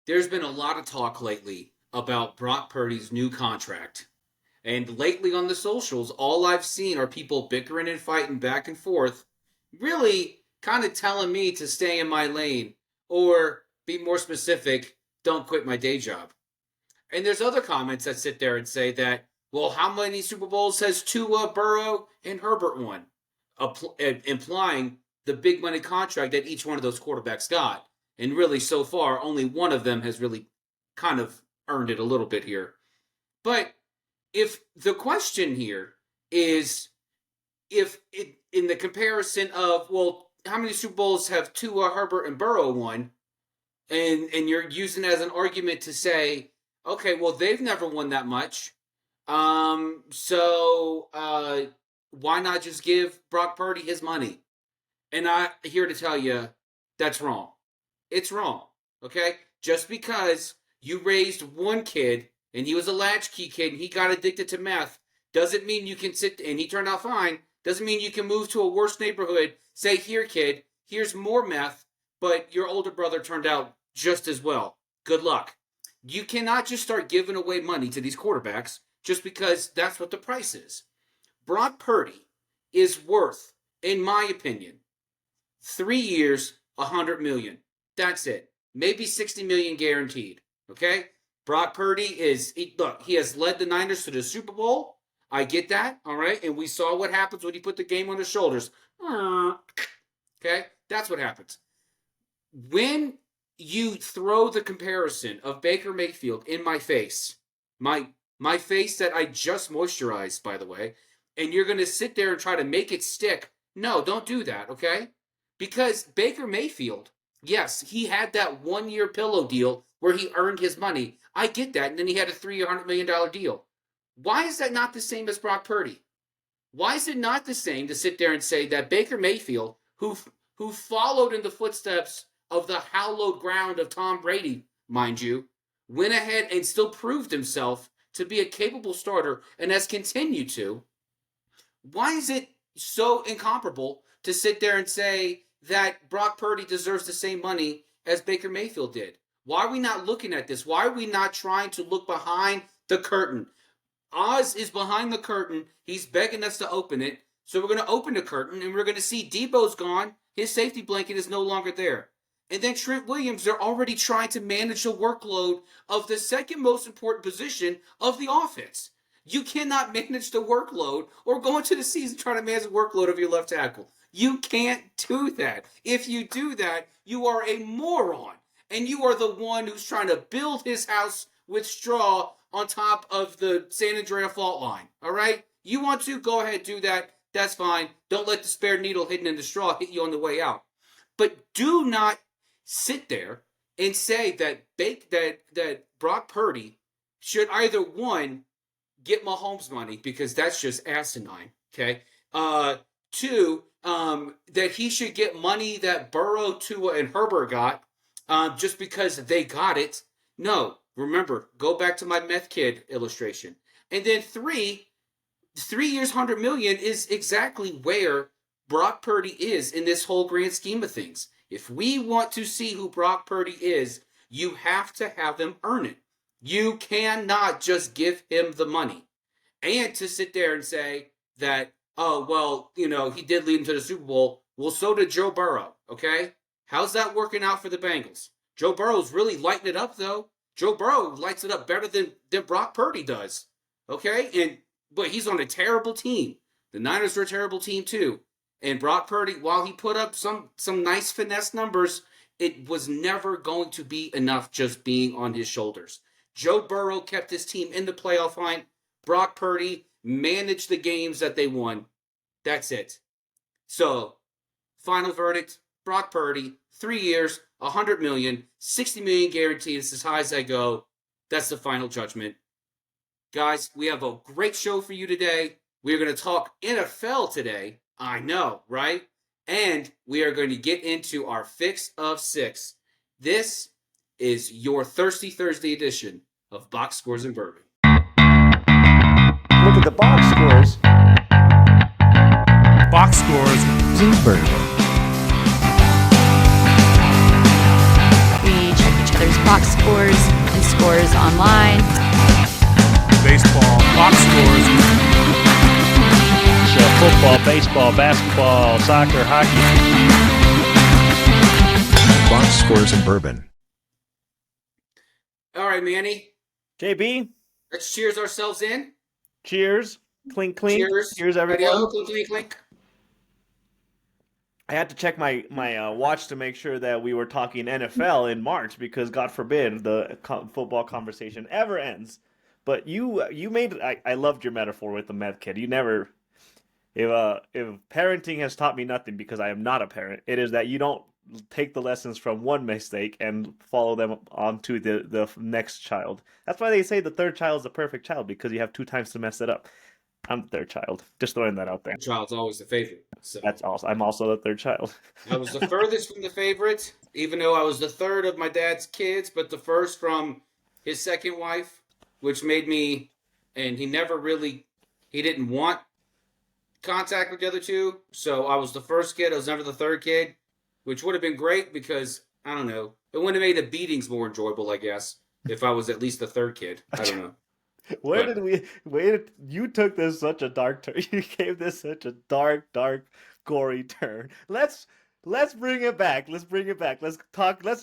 there's been a lot of talk lately about Brock Purdy's new contract. And lately on the socials, all I've seen are people bickering and fighting back and forth, really kind of telling me to stay in my lane, or be more specific, don't quit my day job. And there's other comments that sit there and say that, well, how many Super Bowls has Tua, Burrow, and Herbert won? Implying the big money contract that each one of those quarterbacks got. And really, so far, only one of them has really kind of earned it a little bit here. But if the question here is, in the comparison of, well, how many Super Bowls have Tua, Herbert, and Burrow won? And you're using it as an argument to say, okay, well, they've never won that much. So why not just give Brock Purdy his money? And I'm here to tell you that's wrong. It's wrong, okay? Just because you raised one kid and he was a latchkey kid and he got addicted to meth doesn't mean you can sit and he turned out fine. Doesn't mean you can move to a worse neighborhood, say, here, kid, here's more meth, but your older brother turned out just as well. Good luck. You cannot just start giving away money to these quarterbacks just because that's what the price is. Brock Purdy is worth, in my opinion, 3 years, $100 million. That's it. Maybe $60 million guaranteed. Okay? Brock Purdy he has led the Niners to the Super Bowl. I get that. All right? And we saw what happens when you put the game on his shoulders. Okay? That's what happens. When you throw the comparison of Baker Mayfield in my face, my face that I just moisturized, by the way, and you're going to sit there and try to make it stick. No, don't do that, okay? Because Baker Mayfield, yes, he had that 1-year pillow deal where he earned his money. I get that, and then he had a 3-year, $100 million deal. Why is that not the same as Brock Purdy? Why is it not the same to sit there and say that Baker Mayfield, who followed in the footsteps of the hallowed ground of Tom Brady, mind you, went ahead and still proved himself to be a capable starter and has continued to? Why is it so incomparable to sit there and say that Brock Purdy deserves the same money as Baker Mayfield did? Why are we not looking at this? Why are we not trying to look behind the curtain? Oz is behind the curtain. He's begging us to open it. So we're going to open the curtain and we're going to see Debo's gone. His safety blanket is no longer there. And then Trent Williams, they're already trying to manage the workload of the second most important position of the offense. You cannot manage the workload or go into the season trying to manage the workload of your left tackle. You can't do that. If you do that, you are a moron. And you are the one who's trying to build his house with straw on top of the San Andreas fault line. All right? You want to, go ahead, do that. That's fine. Don't let the spare needle hidden in the straw hit you on the way out. But do not sit there and say that Brock Purdy should either, one, get Mahomes money, because that's just asinine, okay? Two, that he should get money that Burrow, Tua, and Herbert got just because they got it. No, remember, go back to my meth kid illustration. And then 3 years, $100 million is exactly where Brock Purdy is in this whole grand scheme of things. If we want to see who Brock Purdy is, you have to have him earn it. You cannot just give him the money. And to sit there and say that, oh, well, he did lead him to the Super Bowl. Well, so did Joe Burrow, okay? How's that working out for the Bengals? Joe Burrow's really lighting it up, though. Joe Burrow lights it up better than Brock Purdy does, okay? But he's on a terrible team. The Niners are a terrible team, too. And Brock Purdy, while he put up some nice finesse numbers, it was never going to be enough just being on his shoulders. Joe Burrow kept his team in the playoff line. Brock Purdy managed the games that they won. That's it. So, final verdict, Brock Purdy, 3 years, $100 million, $60 million guaranteed. It's as high as I go. That's the final judgment. Guys, we have a great show for you today. We're going to talk NFL today. I know, right? And we are going to get into our Fix of 6. This is your Thirsty Thursday edition of Box Scores and Bourbon. Look at the box scores. Box Scores and Bourbon. We check each other's box scores scores. He scores online. Baseball, box scores. So football, baseball, basketball, soccer, hockey. Box scores in bourbon. All right, Manny. JB, Let's cheers ourselves in. cheers. Clink, clink. Cheers. Cheers, everyone. Radio, clink, clink, clink. I had to check my watch to make sure that we were talking NFL in March because God forbid the football conversation ever ends. But you made I loved your metaphor with the meth kid. You never if parenting has taught me nothing because I am not a parent, it is that you don't take the lessons from one mistake and follow them on to the next child. That's why they say the third child is the perfect child because you have 2 times to mess it up. I'm the third child. Just throwing that out there. Child's always the favorite. So That's also I'm also the third child. I was the furthest from the favorite, even though I was the third of my dad's kids, but the first from his second wife, which made me, and he didn't want contact with the other two. So I was the first kid. I was never the third kid, which would have been great because, I don't know, it would have made the beatings more enjoyable, I guess, if I was at least the third kid. I don't know. You took this such a dark turn. You gave this such a dark, gory turn. Let's bring it back. Let's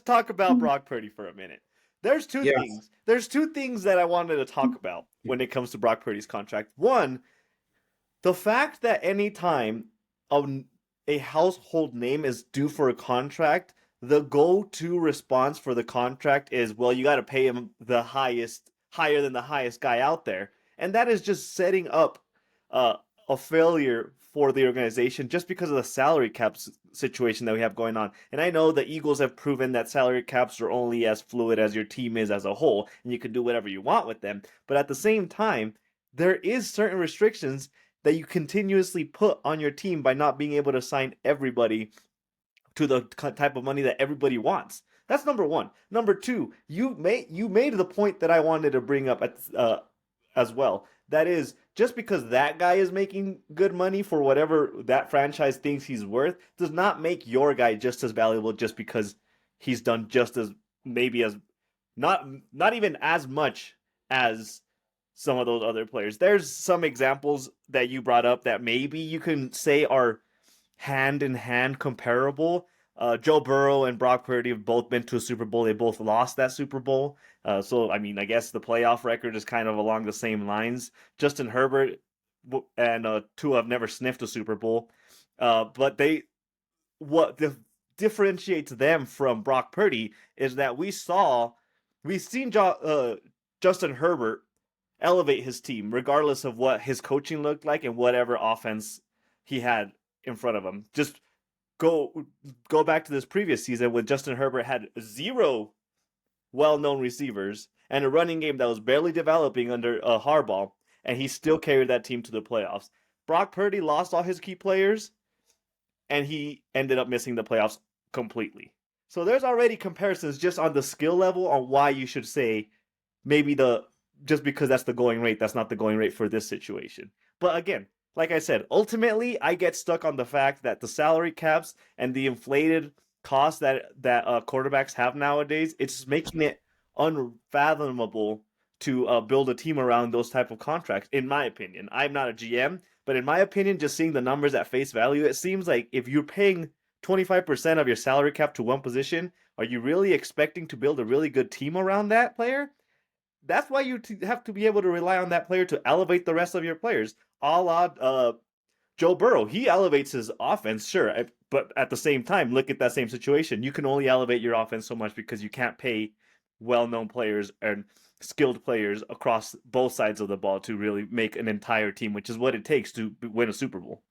talk about Brock Purdy for a minute. There's two Yes. things. There's 2 things that I wanted to talk about when it comes to Brock Purdy's contract. One, the fact that any time a household name is due for a contract, the go-to response for the contract is, well, you got to pay him higher than the highest guy out there. And that is just setting up a failure for the organization just because of the salary cap situation that we have going on. And I know the Eagles have proven that salary caps are only as fluid as your team is as a whole, and you can do whatever you want with them. But at the same time, there is certain restrictions that you continuously put on your team by not being able to sign everybody to the type of money that everybody wants. That's number 1. Number 2, you made the point that I wanted to bring up as well. That is, just because that guy is making good money for whatever that franchise thinks he's worth, does not make your guy just as valuable just because he's done just as maybe as not even as much as some of those other players. There's some examples that you brought up that maybe you can say are hand in hand comparable. Joe Burrow and Brock Purdy have both been to a Super Bowl. They both lost that Super Bowl. So, I mean, I guess the playoff record is kind of along the same lines. Justin Herbert and Tua have never sniffed a Super Bowl. But what differentiates them from Brock Purdy is that we've seen Justin Herbert elevate his team regardless of what his coaching looked like and whatever offense he had in front of him. Just go back to this previous season when Justin Herbert had 0 well-known receivers and a running game that was barely developing under Harbaugh, and he still carried that team to the playoffs. Brock Purdy lost all his key players, and he ended up missing the playoffs completely. So there's already comparisons just on the skill level on why you should say maybe just because that's the going rate, that's not the going rate for this situation. But again, like I said, ultimately, I get stuck on the fact that the salary caps and the inflated costs that quarterbacks have nowadays, it's making it unfathomable to build a team around those type of contracts, in my opinion. I'm not a GM, but in my opinion, just seeing the numbers at face value, it seems like if you're paying 25% of your salary cap to one position, are you really expecting to build a really good team around that player? That's why you have to be able to rely on that player to elevate the rest of your players. A la Joe Burrow, he elevates his offense, sure, but at the same time, look at that same situation. You can only elevate your offense so much because you can't pay well-known players and skilled players across both sides of the ball to really make an entire team, which is what it takes to win a Super Bowl.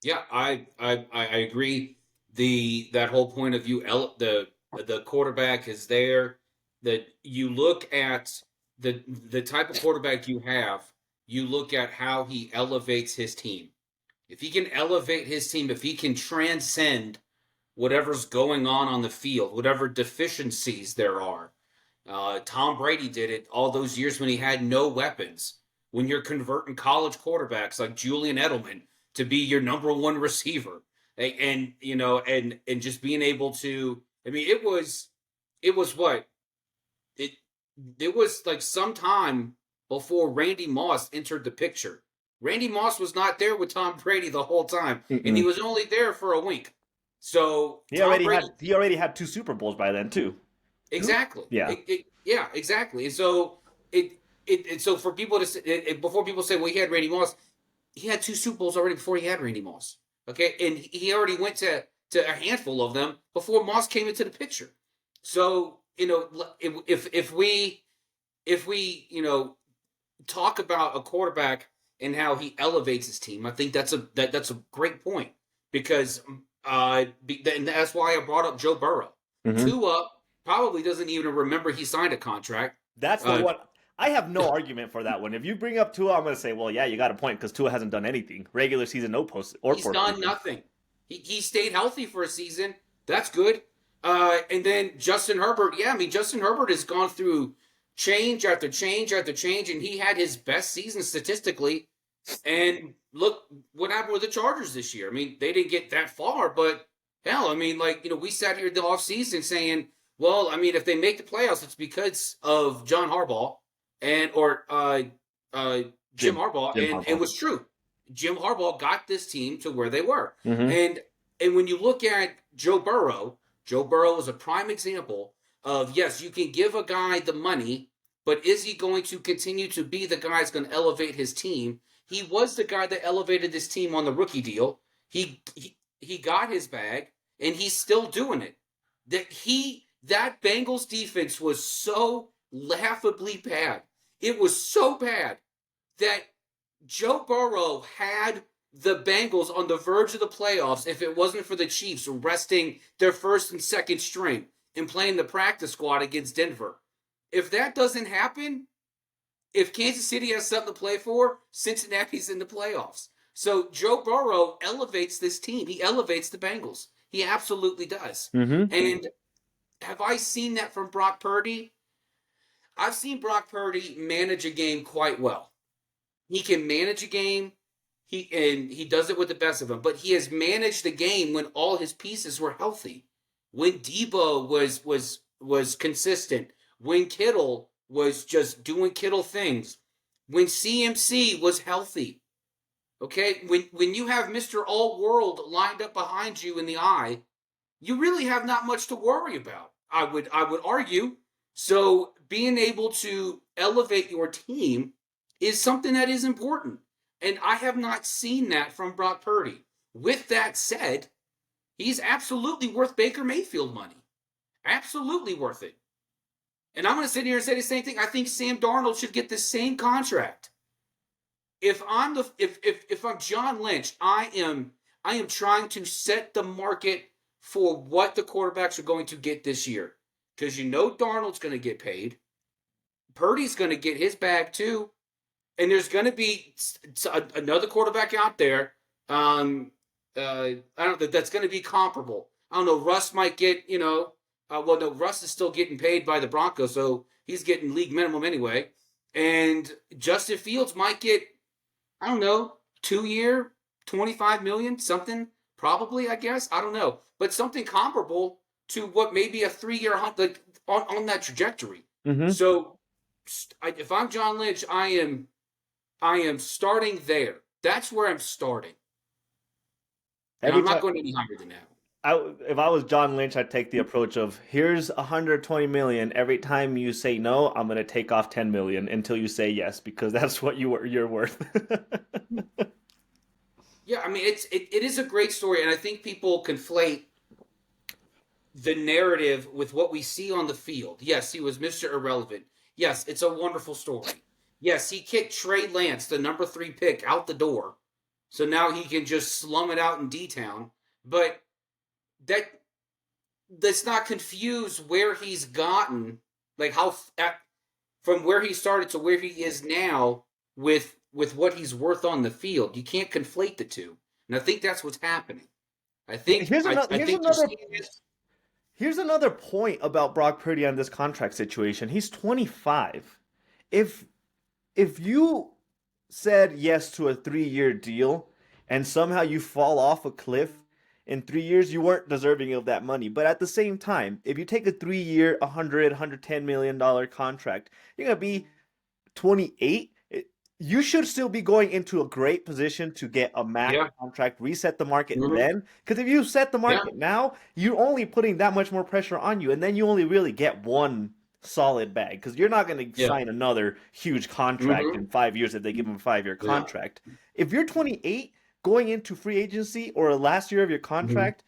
Yeah, I agree. That whole point of view, the quarterback is there. That you look at the type of quarterback you have. You look at how he elevates his team. If he can elevate his team, if he can transcend whatever's going on the field, whatever deficiencies there are. Tom Brady did it all those years when he had no weapons. When you're converting college quarterbacks like Julian Edelman to be your number 1 receiver, and just being able to. I mean, it was what it was like some time before Randy Moss entered the picture. Randy Moss was not there with Tom Brady the whole time, and he was only there for a wink. So He Tom already Brady, had 2 Super Bowls by then too. exactly, Yeah. yeah, exactly. And so so for people to before people say, well, he had Randy Moss, he had 2 Super Bowls already before he had Randy Moss. Okay, and he already went to a handful of them before Moss came into the picture. So if we talk about a quarterback and how he elevates his team, I think that's a great point because and that's why I brought up Joe Burrow. Tua probably doesn't even remember he signed a contract. That's the one. I have no argument for that one. If you bring up Tua, I'm going to say, well, yeah, you got a point because Tua hasn't done anything. Regular season, no post or He's postseason. done nothing. He stayed healthy for a season. That's good. And then Justin Herbert, yeah, I mean, Justin Herbert has gone through change after change after change, and he had his best season statistically. And look what happened with the Chargers this year. I mean, they didn't get that far, but hell, I mean, we sat here in the offseason saying, well, I mean, if they make the playoffs, it's because of John Harbaugh or Jim Harbaugh, and it was true. Jim Harbaugh got this team to where they were. And when you look at Joe Burrow is a prime example of, yes, you can give a guy the money, but is he going to continue to be the guy that's going to elevate his team? He was the guy that elevated this team on the rookie deal. He got his bag, and he's still doing it. That Bengals defense was so laughably bad. It was so bad that Joe Burrow had the Bengals on the verge of the playoffs if it wasn't for the Chiefs resting their first and second string and playing the practice squad against Denver. If that doesn't happen, if Kansas City has something to play for, Cincinnati's in the playoffs. So Joe Burrow elevates this team. He elevates the Bengals. He absolutely does. And have I seen that from Brock Purdy? I've seen Brock Purdy manage a game quite well. He can manage a game. He does it with the best of them. But he has managed the game when all his pieces were healthy. When Debo was consistent. When Kittle was just doing Kittle things. When CMC was healthy. Okay? When you have Mr. All-World lined up behind you in the eye, you really have not much to worry about, I would argue. So being able to elevate your team is something that is important. And I have not seen that from Brock Purdy. With that said, he's absolutely worth Baker Mayfield money. Absolutely worth it. And I'm going to sit here and say the same thing. I think Sam Darnold should get the same contract. If I'm John Lynch, I am trying to set the market for what the quarterbacks are going to get this year. Because Darnold's going to get paid. Purdy's going to get his bag too. And there's going to be another quarterback out there. I don't know, that's going to be comparable. I don't know. Russ might get, no, Russ is still getting paid by the Broncos, so he's getting league minimum anyway. And Justin Fields might get, I don't know, 2-year, $25 million, something, probably, I guess. I don't know. But something comparable to what maybe a 3-year hunt on that trajectory. So if I'm John Lynch, I am starting there. That's where I'm starting. And I'm not going any higher than that. If I was John Lynch, I'd take the approach of, here's $120 million. Every time you say no, I'm going to take off $10 million until you say yes, because that's what you're worth. Yeah, I mean, it is a great story, and I think people conflate the narrative with what we see on the field. Yes, he was Mr. Irrelevant. Yes, it's a wonderful story. Yes, he kicked Trey Lance, the number 3 pick, out the door. So now he can just slum it out in D-Town. But let's not confuse where he's gotten, like from where he started to where he is now with what he's worth on the field. You can't conflate the two. And I think that's what's happening. Here's another point about Brock Purdy on this contract situation. He's 25. If you said yes to a 3-year deal and somehow you fall off a cliff in 3 years, you weren't deserving of that money. But at the same time, if you take a 3-year, $110 million contract, you're going to be 28. You should still be going into a great position to get a max contract, reset the market then. Because if you set the market now, you're only putting that much more pressure on you. And then you only really get one solid bag because you're not going to sign another huge contract in 5 years if they give him a 5-year contract. If you're 28 going into free agency or last year of your contract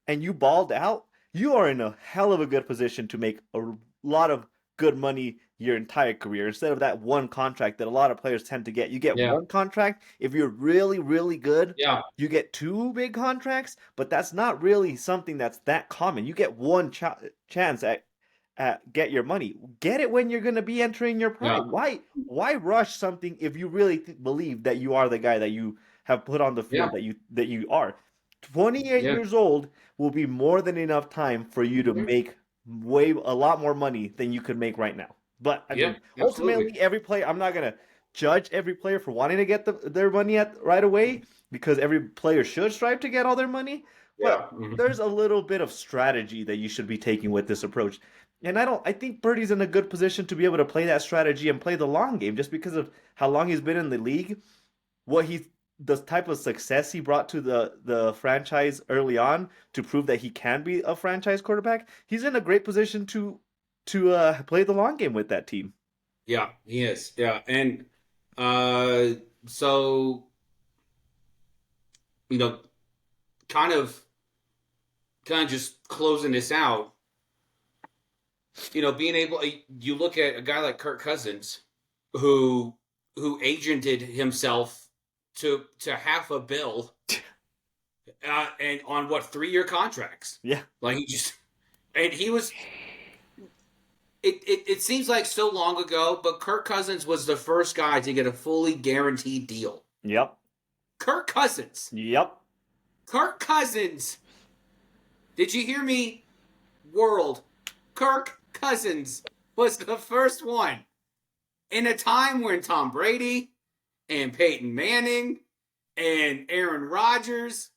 and you balled out, you are in a hell of a good position to make a lot of good money your entire career instead of that one contract that a lot of players tend to get. You get one contract. If you're really, really good, you get 2 big contracts, but that's not really something that's that common. You get one chance at get your money. Get it when you're going to be entering your prime. Why rush something if you really believe that you are the guy that you have put on the field that you are? 28 years old will be more than enough time for you to make a lot more money than you could make right now. But I mean, ultimately, every player, I'm not going to judge every player for wanting to get their money right away because every player should strive to get all their money. But there's a little bit of strategy that you should be taking with this approach. And I think Birdie's in a good position to be able to play that strategy and play the long game just because of how long he's been in the league, the type of success he brought to the franchise early on to prove that he can be a franchise quarterback. He's in a great position to play the long game with that team. Yeah, he is. Yeah, and so kind of just closing this out. Being able, you look at a guy like Kirk Cousins, who agented himself to $500 million, and on 3-year contracts. Yeah, like he was. It seems like so long ago, but Kirk Cousins was the first guy to get a fully guaranteed deal. Yep. Kirk Cousins. Yep. Kirk Cousins. Did you hear me? World. Kirk Cousins was the first one in a time when Tom Brady and Peyton Manning and Aaron Rodgers,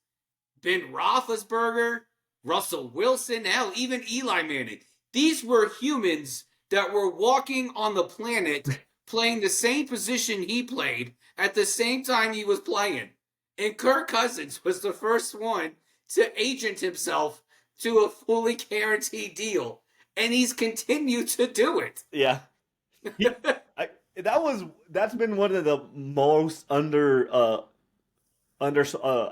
Ben Roethlisberger, Russell Wilson, hell, even Eli Manning. These were humans that were walking on the planet playing the same position he played at the same time he was playing. And Kirk Cousins was the first one to agent himself to a fully guaranteed deal. And he's continued to do it. Yeah. That's been one of the most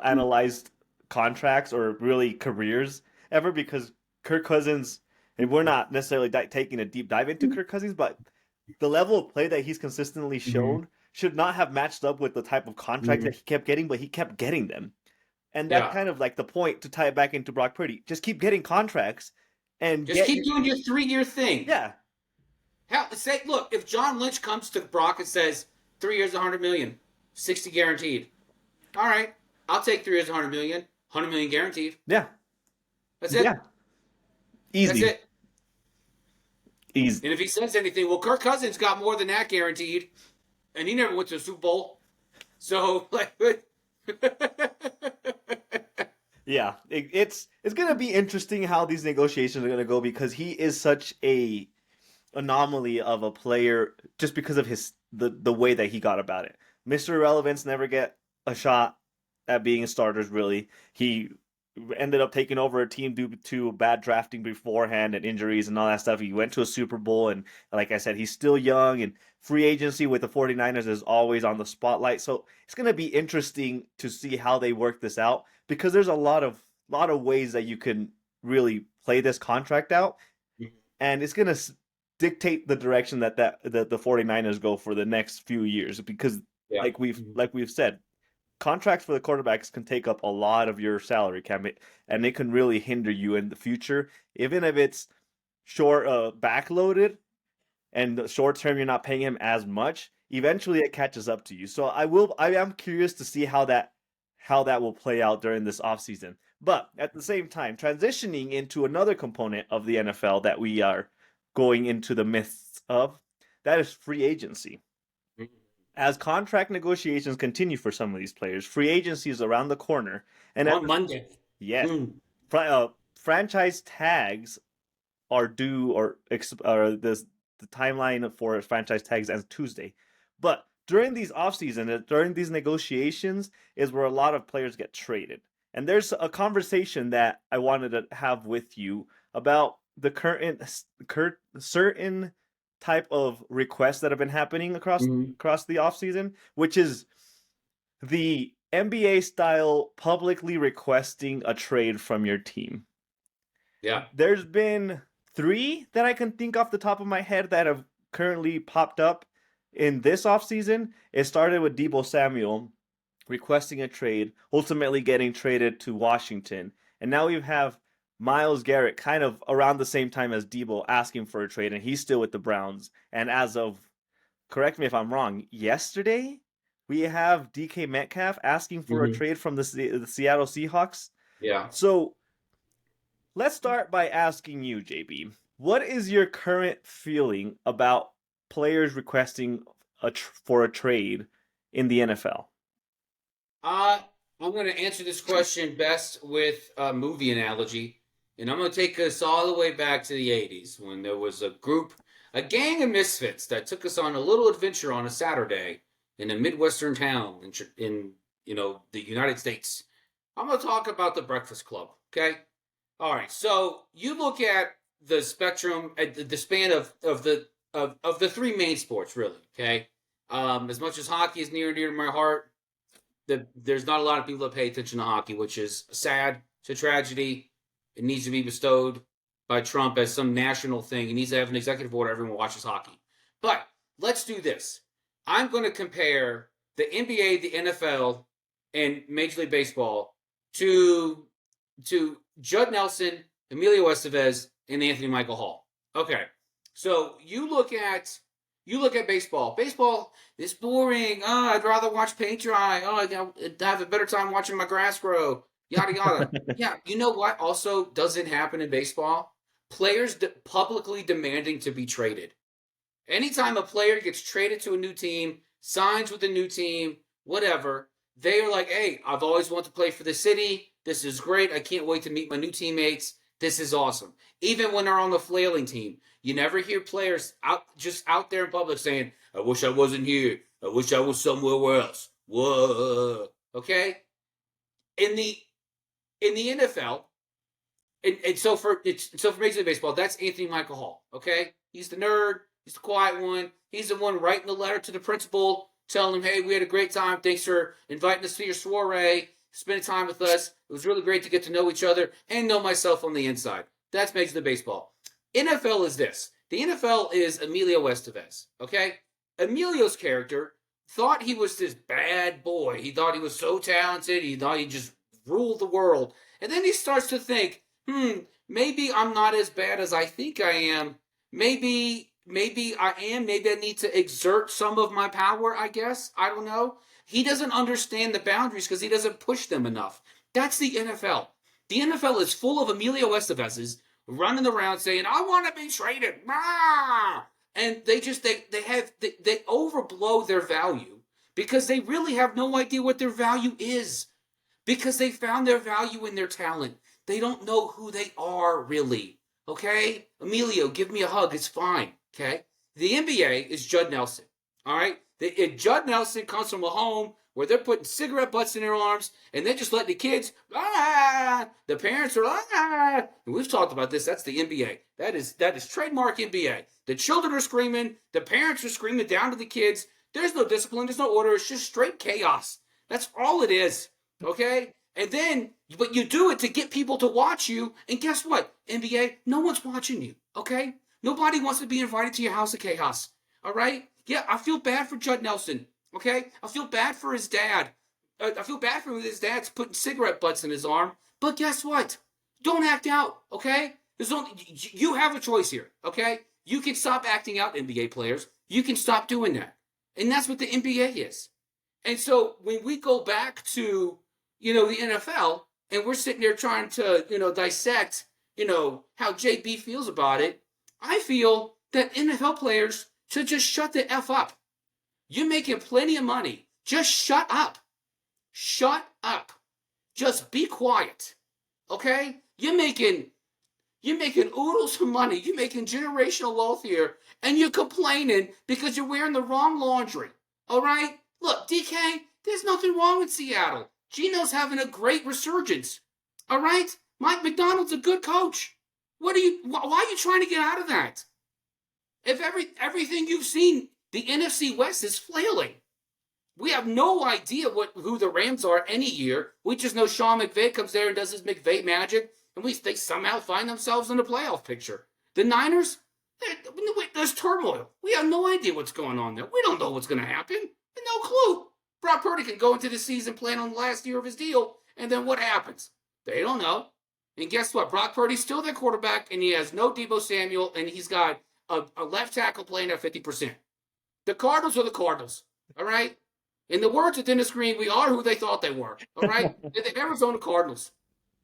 analyzed contracts or really careers ever because Kirk Cousins, and we're not necessarily taking a deep dive into Kirk Cousins, but the level of play that he's consistently shown should not have matched up with the type of contract that he kept getting, but he kept getting them. And that's kind of like the point to tie it back into Brock Purdy. Just keep getting contracts and keep doing your 3-year thing. Yeah. Look, if John Lynch comes to Brock and says 3 years, $100 million, 60 guaranteed. All right, I'll take 3 years, $100 million, $100 million guaranteed. Yeah. That's it. Yeah. Easy. That's it. Easy. And if he says anything, well, Kirk Cousins got more than that guaranteed, and he never went to the Super Bowl. So, yeah, it's going to be interesting how these negotiations are going to go because he is such a anomaly of a player just because of the way that he got about it. Mr. Irrelevance never get a shot at being starters, really. He ended up taking over a team due to bad drafting beforehand and injuries and all that stuff. He went to a Super Bowl, and like I said, he's still young, and free agency with the 49ers is always on the spotlight. So it's going to be interesting to see how they work this out because there's a lot of ways that you can really play this contract out, and it's going to dictate the direction that the 49ers go for the next few years because like we've said, contracts for the quarterbacks can take up a lot of your salary cap, and it can really hinder you in the future, even if it's short, backloaded, and short term you're not paying him as much. Eventually, it catches up to you. So I am curious to see how that will play out during this offseason. But at the same time, transitioning into another component of the NFL that we are going into the midst of, that is free agency. As contract negotiations continue for some of these players, free agency is around the corner. And on Monday. Yes. Mm. Franchise tags are due or the timeline for franchise tags ends Tuesday. But during these offseason, during these negotiations, is where a lot of players get traded. And there's a conversation that I wanted to have with you about the certain type of requests that have been happening across Mhm. the offseason, which is the NBA style publicly requesting a trade from your team. Yeah. There's been 3 that I can think off the top of my head that have currently popped up in this offseason. It started with Deebo Samuel requesting a trade, ultimately getting traded to Washington. And now we have Myles Garrett kind of around the same time as Deebo asking for a trade, and he's still with the Browns. And as of, correct me if I'm wrong, yesterday we have DK Metcalf asking for a Mhm. trade from the Seattle Seahawks. Yeah. So let's start by asking you, JB. What is your current feeling about players requesting for a trade in the NFL? I'm going to answer this question best with a movie analogy, and I'm going to take us all the way back to the '80s when there was a gang of misfits that took us on a little adventure on a Saturday in a midwestern town in the United States. I'm going to talk about the Breakfast Club. Okay. All right. So you look at the spectrum, at the span of the 3 main sports, really. Okay. As much as hockey is near and dear to my heart, there's not a lot of people that pay attention to hockey, which is sad. It's a tragedy. It needs to be bestowed by Trump as some national thing. He needs to have an executive order. Everyone watches hockey. But let's do this. I'm going to compare the NBA, the NFL, and Major League Baseball to Judd Nelson, Emilio Estevez, and Anthony Michael Hall. Okay, so you look at baseball. Baseball is boring. Oh, I'd rather watch paint dry. Oh, I have a better time watching my grass grow. Yada yada. Yeah, you know what? Also doesn't happen in baseball. Players publicly demanding to be traded. Anytime a player gets traded to a new team, signs with a new team, whatever, they are like, hey, I've always wanted to play for the city. This is great. I can't wait to meet my new teammates. This is awesome. Even when they're on the flailing team, you never hear players out there in public saying, I wish I wasn't here. I wish I was somewhere else. Whoa. Okay? In the NFL, and so for Major League Baseball, that's Anthony Michael Hall. Okay, he's the nerd. He's the quiet one. He's the one writing the letter to the principal, telling him, "Hey, we had a great time. Thanks for inviting us to your soiree, spending time with us. It was really great to get to know each other and know myself on the inside." That's Major League Baseball. NFL is this. The NFL is Emilio Estevez. Okay, Emilio's character thought he was this bad boy. He thought he was so talented. He thought he just ruled the world. And then he starts to think, maybe I'm not as bad as I think I am. Maybe I am. Maybe I need to exert some of my power, I guess. I don't know. He doesn't understand the boundaries because he doesn't push them enough. That's the NFL. The NFL is full of Emilio Estevez's running around saying, I want to be traded. Ah! And they overblow their value because they really have no idea what their value is because they found their value in their talent. They don't know who they are really. Okay? Emilio, give me a hug. It's fine. Okay? The NBA is Judd Nelson. All right? Judd Nelson comes from a home where they're putting cigarette butts in their arms and they're just letting the kids, the parents are and we've talked about this. That's the NBA. That is trademark NBA. The children are screaming. The parents are screaming down to the kids. There's no discipline. There's no order. It's just straight chaos. That's all it is. Okay? And then, but you do it to get people to watch you. And guess what? NBA, no one's watching you. Okay? Nobody wants to be invited to your house of chaos. All right? Yeah, I feel bad for Judd Nelson. Okay? I feel bad for his dad. I feel bad for his dad's putting cigarette butts in his arm. But guess what? Don't act out. Okay? You have a choice here. Okay? You can stop acting out, NBA players. You can stop doing that. And that's what the NBA is. And so when we go back to the NFL, and we're sitting there trying to, dissect, how JB feels about it, I feel that NFL players should just shut the F up. You're making plenty of money. Just shut up. Shut up. Just be quiet. Okay? You're making oodles of money. You're making generational wealth here, and you're complaining because you're wearing the wrong laundry. All right? Look, DK, there's nothing wrong with Seattle. Gino's having a great resurgence. All right? Mike McDonald's a good coach. Why are you trying to get out of that? If everything you've seen, the NFC West is flailing. We have no idea who the Rams are any year. We just know Sean McVay comes there and does his McVay magic, and they somehow find themselves in the playoff picture. The Niners, there's turmoil. We have no idea what's going on there. We don't know what's going to happen. No clue. Brock Purdy can go into the season playing on the last year of his deal, and then what happens? They don't know. And guess what? Brock Purdy's still their quarterback, and he has no Deebo Samuel, and he's got a left tackle playing at 50%. The Cardinals are the Cardinals, all right? In the words of Dennis Green, we are who they thought they were, all right? They're the Arizona Cardinals,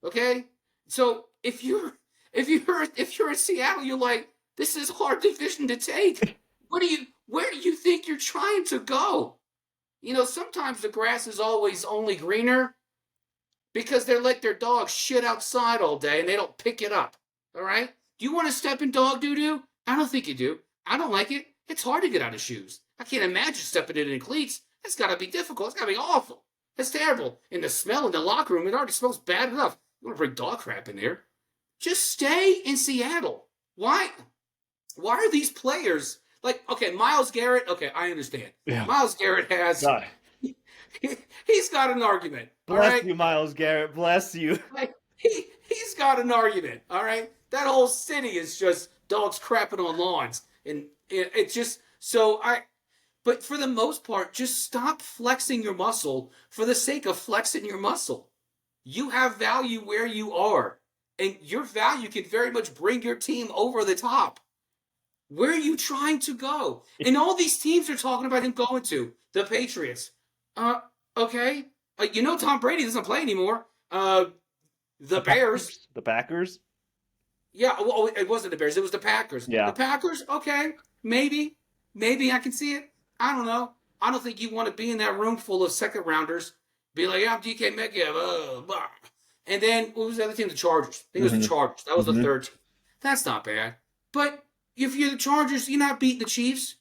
okay? So if you're in Seattle, you're like, this is hard division to take. Where do you think you're trying to go? You know, sometimes the grass is always only greener because they let their dogs shit outside all day and they don't pick it up, all right? Do you want to step in dog doo-doo? I don't think you do. I don't like it. It's hard to get out of shoes. I can't imagine stepping in cleats. That's got to be difficult. It's got to be awful. That's terrible. And the smell in the locker room, it already smells bad enough. You want to bring dog crap in there? Just stay in Seattle. Why are these players like, okay, Myles Garrett, okay, I understand. Yeah. Myles Garrett has, he's got an argument. Bless you, Myles Garrett. Bless you. Like, he's got an argument, all right? That whole city is just dogs crapping on lawns. And it's just, but for the most part, just stop flexing your muscle for the sake of flexing your muscle. You have value where you are, and your value can very much bring your team over the top. Where are you trying to go? And all these teams are talking about him going to. The Patriots. Okay. Tom Brady doesn't play anymore. The Bears. The Packers? Yeah, well, it wasn't the Bears. It was the Packers. Yeah. The Packers, okay. Maybe I can see it. I don't know. I don't think you want to be in that room full of second rounders. Be like, I'm DK Metcalf. And then, what was the other team? The Chargers. I think it was the Chargers. That was the third team. That's not bad. But if you're the Chargers, you're not beating the Chiefs.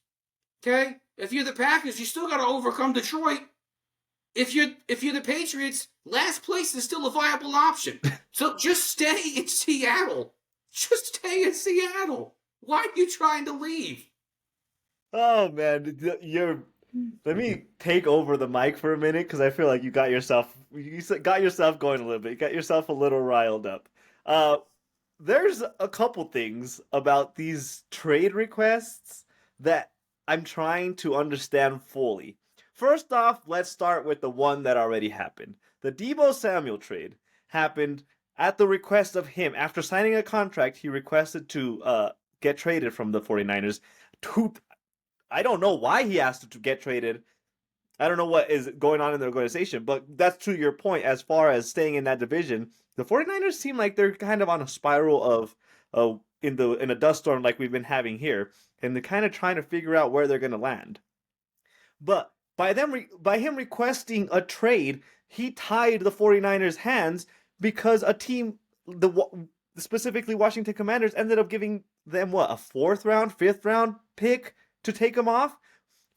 Okay? If you're the Packers, you still got to overcome Detroit. If you're the Patriots, last place is still a viable option. So just stay in Seattle. Just stay in Seattle. Why are you trying to leave? Oh man, let me take over the mic for a minute because I feel like you got yourself going a little bit. You got yourself a little riled up. There's a couple things about these trade requests that I'm trying to understand fully. First off, let's start with the one that already happened. The Deebo Samuel trade happened at the request of him. After signing a contract, he requested to get traded from the 49ers. I don't know why he asked to get traded. I don't know what is going on in the organization, but that's to your point as far as staying in that division. The 49ers seem like they're kind of on a spiral of in a dust storm like we've been having here, and they're kind of trying to figure out where they're going to land. But by him requesting a trade, he tied the 49ers' hands because a team, specifically Washington Commanders, ended up giving them a 4th round, 5th round pick to take him off.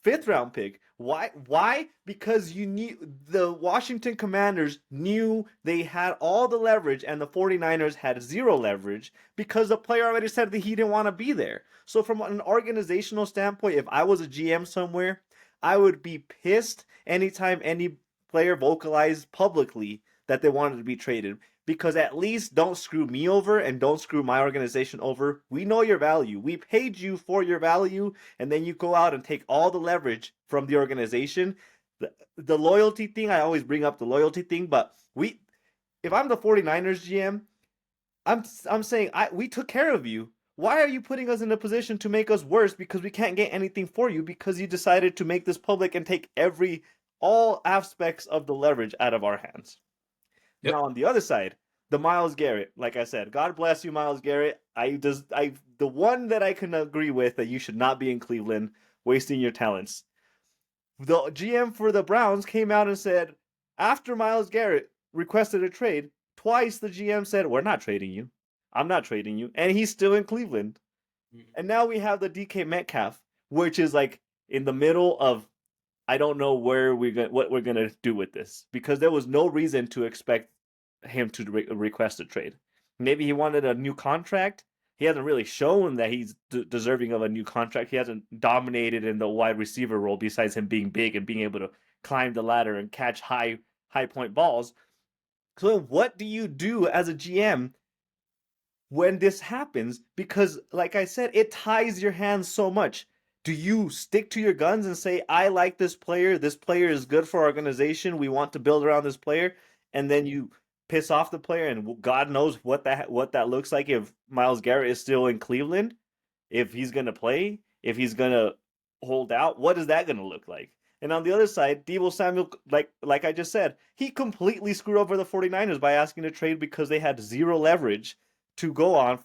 5th round pick. Why? Because the Washington Commanders knew they had all the leverage and the 49ers had 0 leverage because the player already said that he didn't want to be there. So from an organizational standpoint, if I was a GM somewhere, I would be pissed anytime any player vocalized publicly that they wanted to be traded, because at least don't screw me over and don't screw my organization over. We know your value. We paid you for your value, and then you go out and take all the leverage from the organization. The loyalty thing, I always bring up the loyalty thing, but if I'm the 49ers GM, I'm saying we took care of you. Why are you putting us in a position to make us worse because we can't get anything for you because you decided to make this public and take all aspects of the leverage out of our hands? Yep. Now on the other side, the Myles Garrett, like I said, God bless you, Myles Garrett. The one that I can agree with that you should not be in Cleveland wasting your talents. The GM for the Browns came out and said, after Myles Garrett requested a trade, twice the GM said, "We're not trading you. I'm not trading you," and he's still in Cleveland. And now we have the DK Metcalf, which is like in the middle of I don't know what we're gonna do with this, because there was no reason to expect him to request a trade. Maybe he wanted a new contract. He hasn't really shown that he's deserving of a new contract. He hasn't dominated in the wide receiver role besides him being big and being able to climb the ladder and catch high point balls. So what do you do as a GM when this happens? Because like I said, it ties your hands so much. Do you stick to your guns and say, I like this player is good for our organization, we want to build around this player, and then you piss off the player, and God knows what that looks like if Myles Garrett is still in Cleveland, if he's going to play, if he's going to hold out, what is that going to look like? And on the other side, Deebo Samuel, like I just said, he completely screwed over the 49ers by asking to trade because they had zero leverage to go on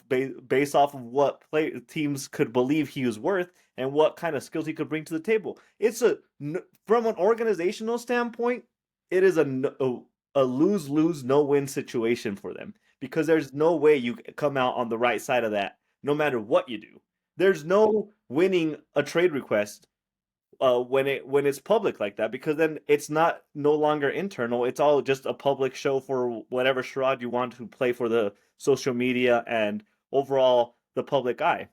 based off of what teams could believe he was worth and what kind of skills he could bring to the table. It's from an organizational standpoint, it is a lose-lose, no-win situation for them, because there's no way you come out on the right side of that no matter what you do. There's no winning a trade request when it's public like that, because then it's no longer internal. It's all just a public show for whatever charade you want to play for the social media and overall the public eye.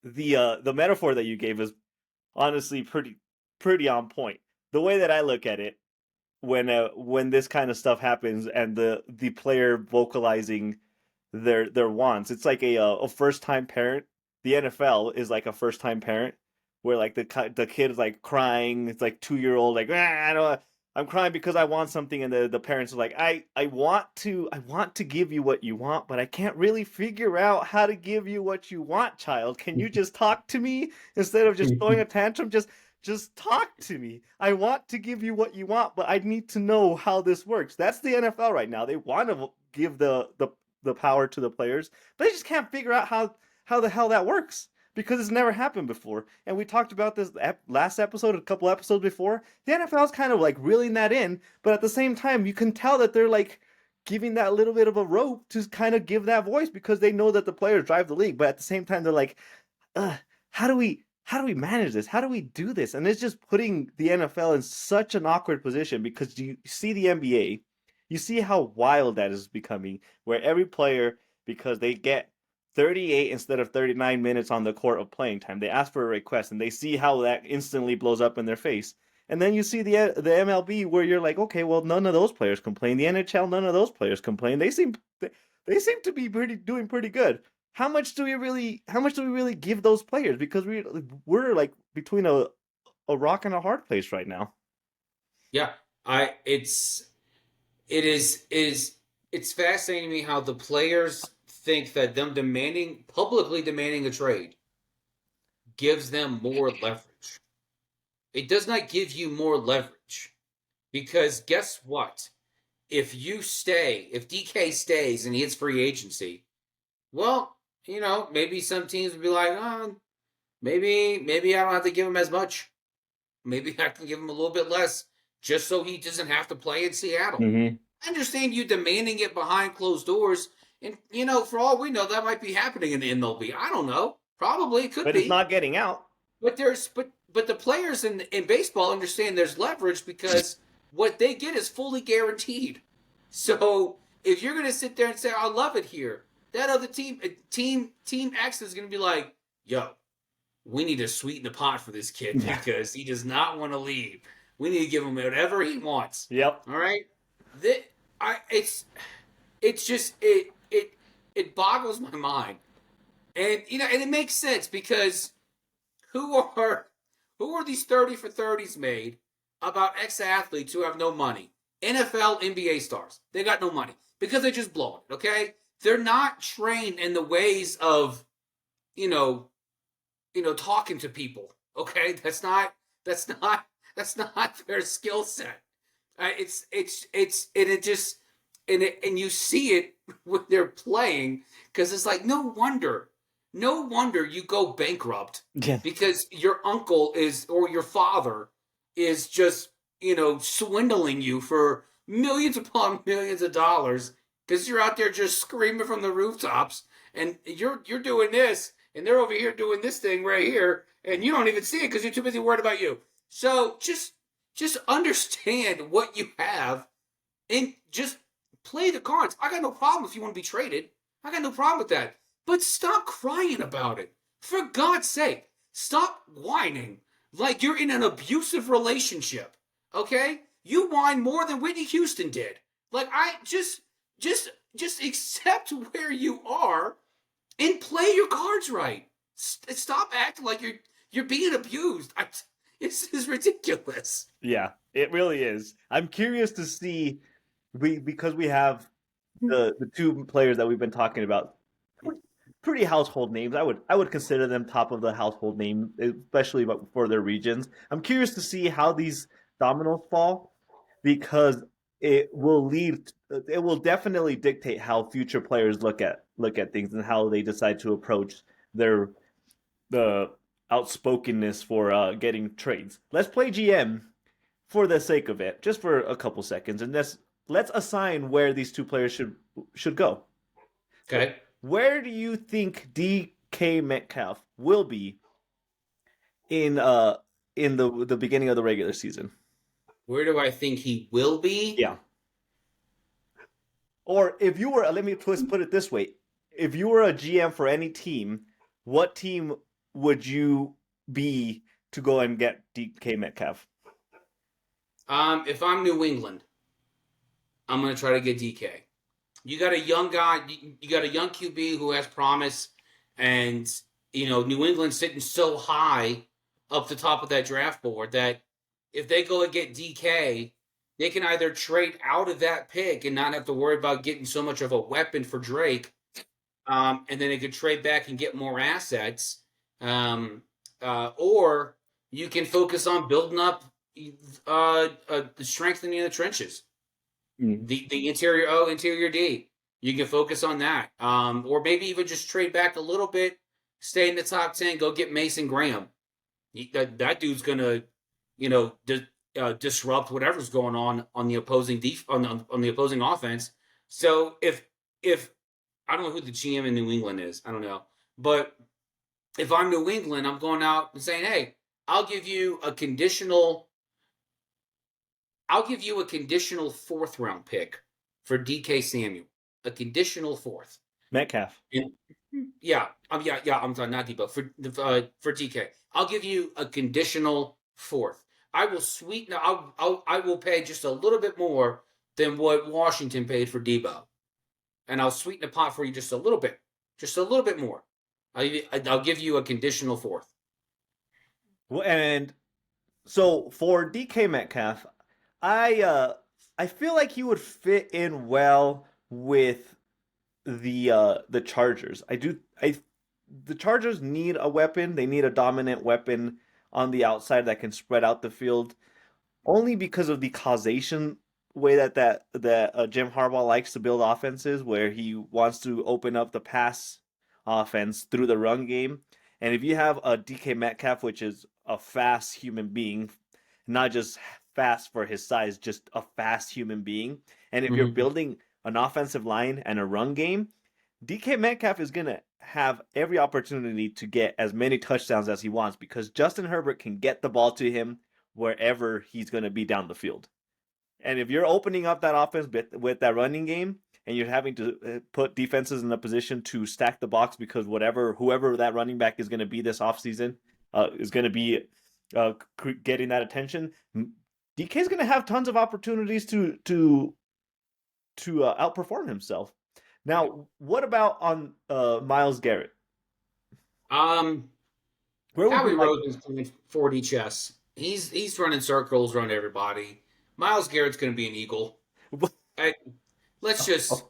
The metaphor that you gave is honestly pretty on point. The way that I look at it, when this kind of stuff happens and the player vocalizing their wants, it's like a first time parent. The NFL is like a first time parent, where like the kid is like crying. It's like 2-year-old, like, I'm crying because I want something, and the parents are like, I want to give you what you want, but I can't really figure out how to give you what you want, child. Can you just talk to me instead of just throwing a tantrum? Just talk to me. I want to give you what you want, but I need to know how this works. That's the NFL right now. They want to give the power to the players, but they just can't figure out how the hell that works, because it's never happened before. And we talked about this last episode, a couple episodes before. The NFL's kind of like reeling that in, but at the same time, you can tell that they're like giving that little bit of a rope to kind of give that voice, because they know that the players drive the league. But at the same time, they're like, how do we manage this? How do we do this? And it's just putting the NFL in such an awkward position, because you see the NBA, you see how wild that is becoming, where every player, because they get 38 instead of 39 minutes on the court of playing time, they ask for a request, and they see how that instantly blows up in their face. And then you see the MLB, where you're like, okay, well, none of those players complain. The NHL, none of those players complain. They seem to be doing pretty good. How much do we really give those players? Because we're like between a rock and a hard place right now. Yeah, it's fascinating to me how the players think that them publicly demanding a trade gives them more leverage. It does not give you more leverage, because guess what? If DK stays and he hits free agency, well, maybe some teams would be like, maybe I don't have to give him as much. Maybe I can give him a little bit less, just so he doesn't have to play in Seattle. Mm-hmm. I understand you demanding it behind closed doors, and for all we know, that might be happening in the MLB. I don't know. Probably it could be. But it's not getting out. But the players in baseball understand there's leverage, because what they get is fully guaranteed. So if you're going to sit there and say, I love it here, that other team X is going to be like, yo, we need to sweeten the pot for this kid, because he does not want to leave. We need to give him whatever he wants. Yep. All right. It boggles my mind, and and it makes sense, because who are these 30 for 30s made about ex-athletes who have no money? NFL, NBA stars. They got no money because they're just blowing it. Okay, they're not trained in the ways of talking to people. Okay, that's not their skill set. And you see it when they're playing, because it's like, no wonder you go bankrupt, because your uncle or your father is just swindling you for millions upon millions of dollars, because you're out there just screaming from the rooftops, and you're doing this, and they're over here doing this thing right here, and you don't even see it because you're too busy worried about you. So just understand what you have, and just play the cards. I got no problem if you want to be traded. I got no problem with that. But stop crying about it. For God's sake, stop whining like you're in an abusive relationship. Okay? You whine more than Whitney Houston did. Like, I just accept where you are and play your cards right. Stop acting like you're being abused. This is ridiculous. Yeah, it really is. I'm curious to see because we have the two players that we've been talking about, pretty household names. I would consider them top of the household name, especially for their regions. I'm curious to see how these dominoes fall because it will definitely dictate how future players look at things and how they decide to approach the outspokenness for getting trades. Let's play GM for the sake of it, just for a couple seconds, and let's assign where these two players should go. Okay. Where do you think DK Metcalf will be in the beginning of the regular season? Where do I think he will be? Yeah. Or if you were, let me put it this way: if you were a GM for any team, what team would you be to go and get DK Metcalf? If I'm New England, I'm going to try to get DK. You got a young guy, you got a young QB who has promise, and New England's sitting so high up the top of that draft board that if they go and get DK, they can either trade out of that pick and not have to worry about getting so much of a weapon for Drake, and then they could trade back and get more assets, or you can focus on building up the strengthening of the trenches. The interior D. You can focus on that. Or maybe even just trade back a little bit, stay in the top 10, go get Mason Graham. That dude's going to, disrupt whatever's going on the opposing on the opposing offense. So if I don't know who the GM in New England is, I don't know. But if I'm New England, I'm going out and saying, "Hey, I'll give you a conditional 4th round pick for DK Samuel, a conditional 4th." Metcalf. I'm sorry, not Debo, for DK. I'll give you a conditional 4th. I will sweeten. I will pay just a little bit more than what Washington paid for Debo, and I'll sweeten the pot for you just a little bit more. I'll give you a conditional 4th. And so for DK Metcalf, I feel like he would fit in well with the Chargers. The Chargers need a weapon. They need a dominant weapon on the outside that can spread out the field. Only because of the causation way that Jim Harbaugh likes to build offenses, where he wants to open up the pass offense through the run game. And if you have a DK Metcalf, which is a fast human being, not just fast for his size, just a fast human being. And if you're building an offensive line and a run game, DK Metcalf is going to have every opportunity to get as many touchdowns as he wants because Justin Herbert can get the ball to him wherever he's going to be down the field. And if you're opening up that offense with that running game and you're having to put defenses in a position to stack the box because whoever that running back is going to be this offseason is going to be getting that attention, DK is going to have tons of opportunities to outperform himself. Now, what about on Myles Garrett? Howie Roseman's playing 4D chess. He's running circles around everybody. Myles Garrett's going to be an Eagle. Let's just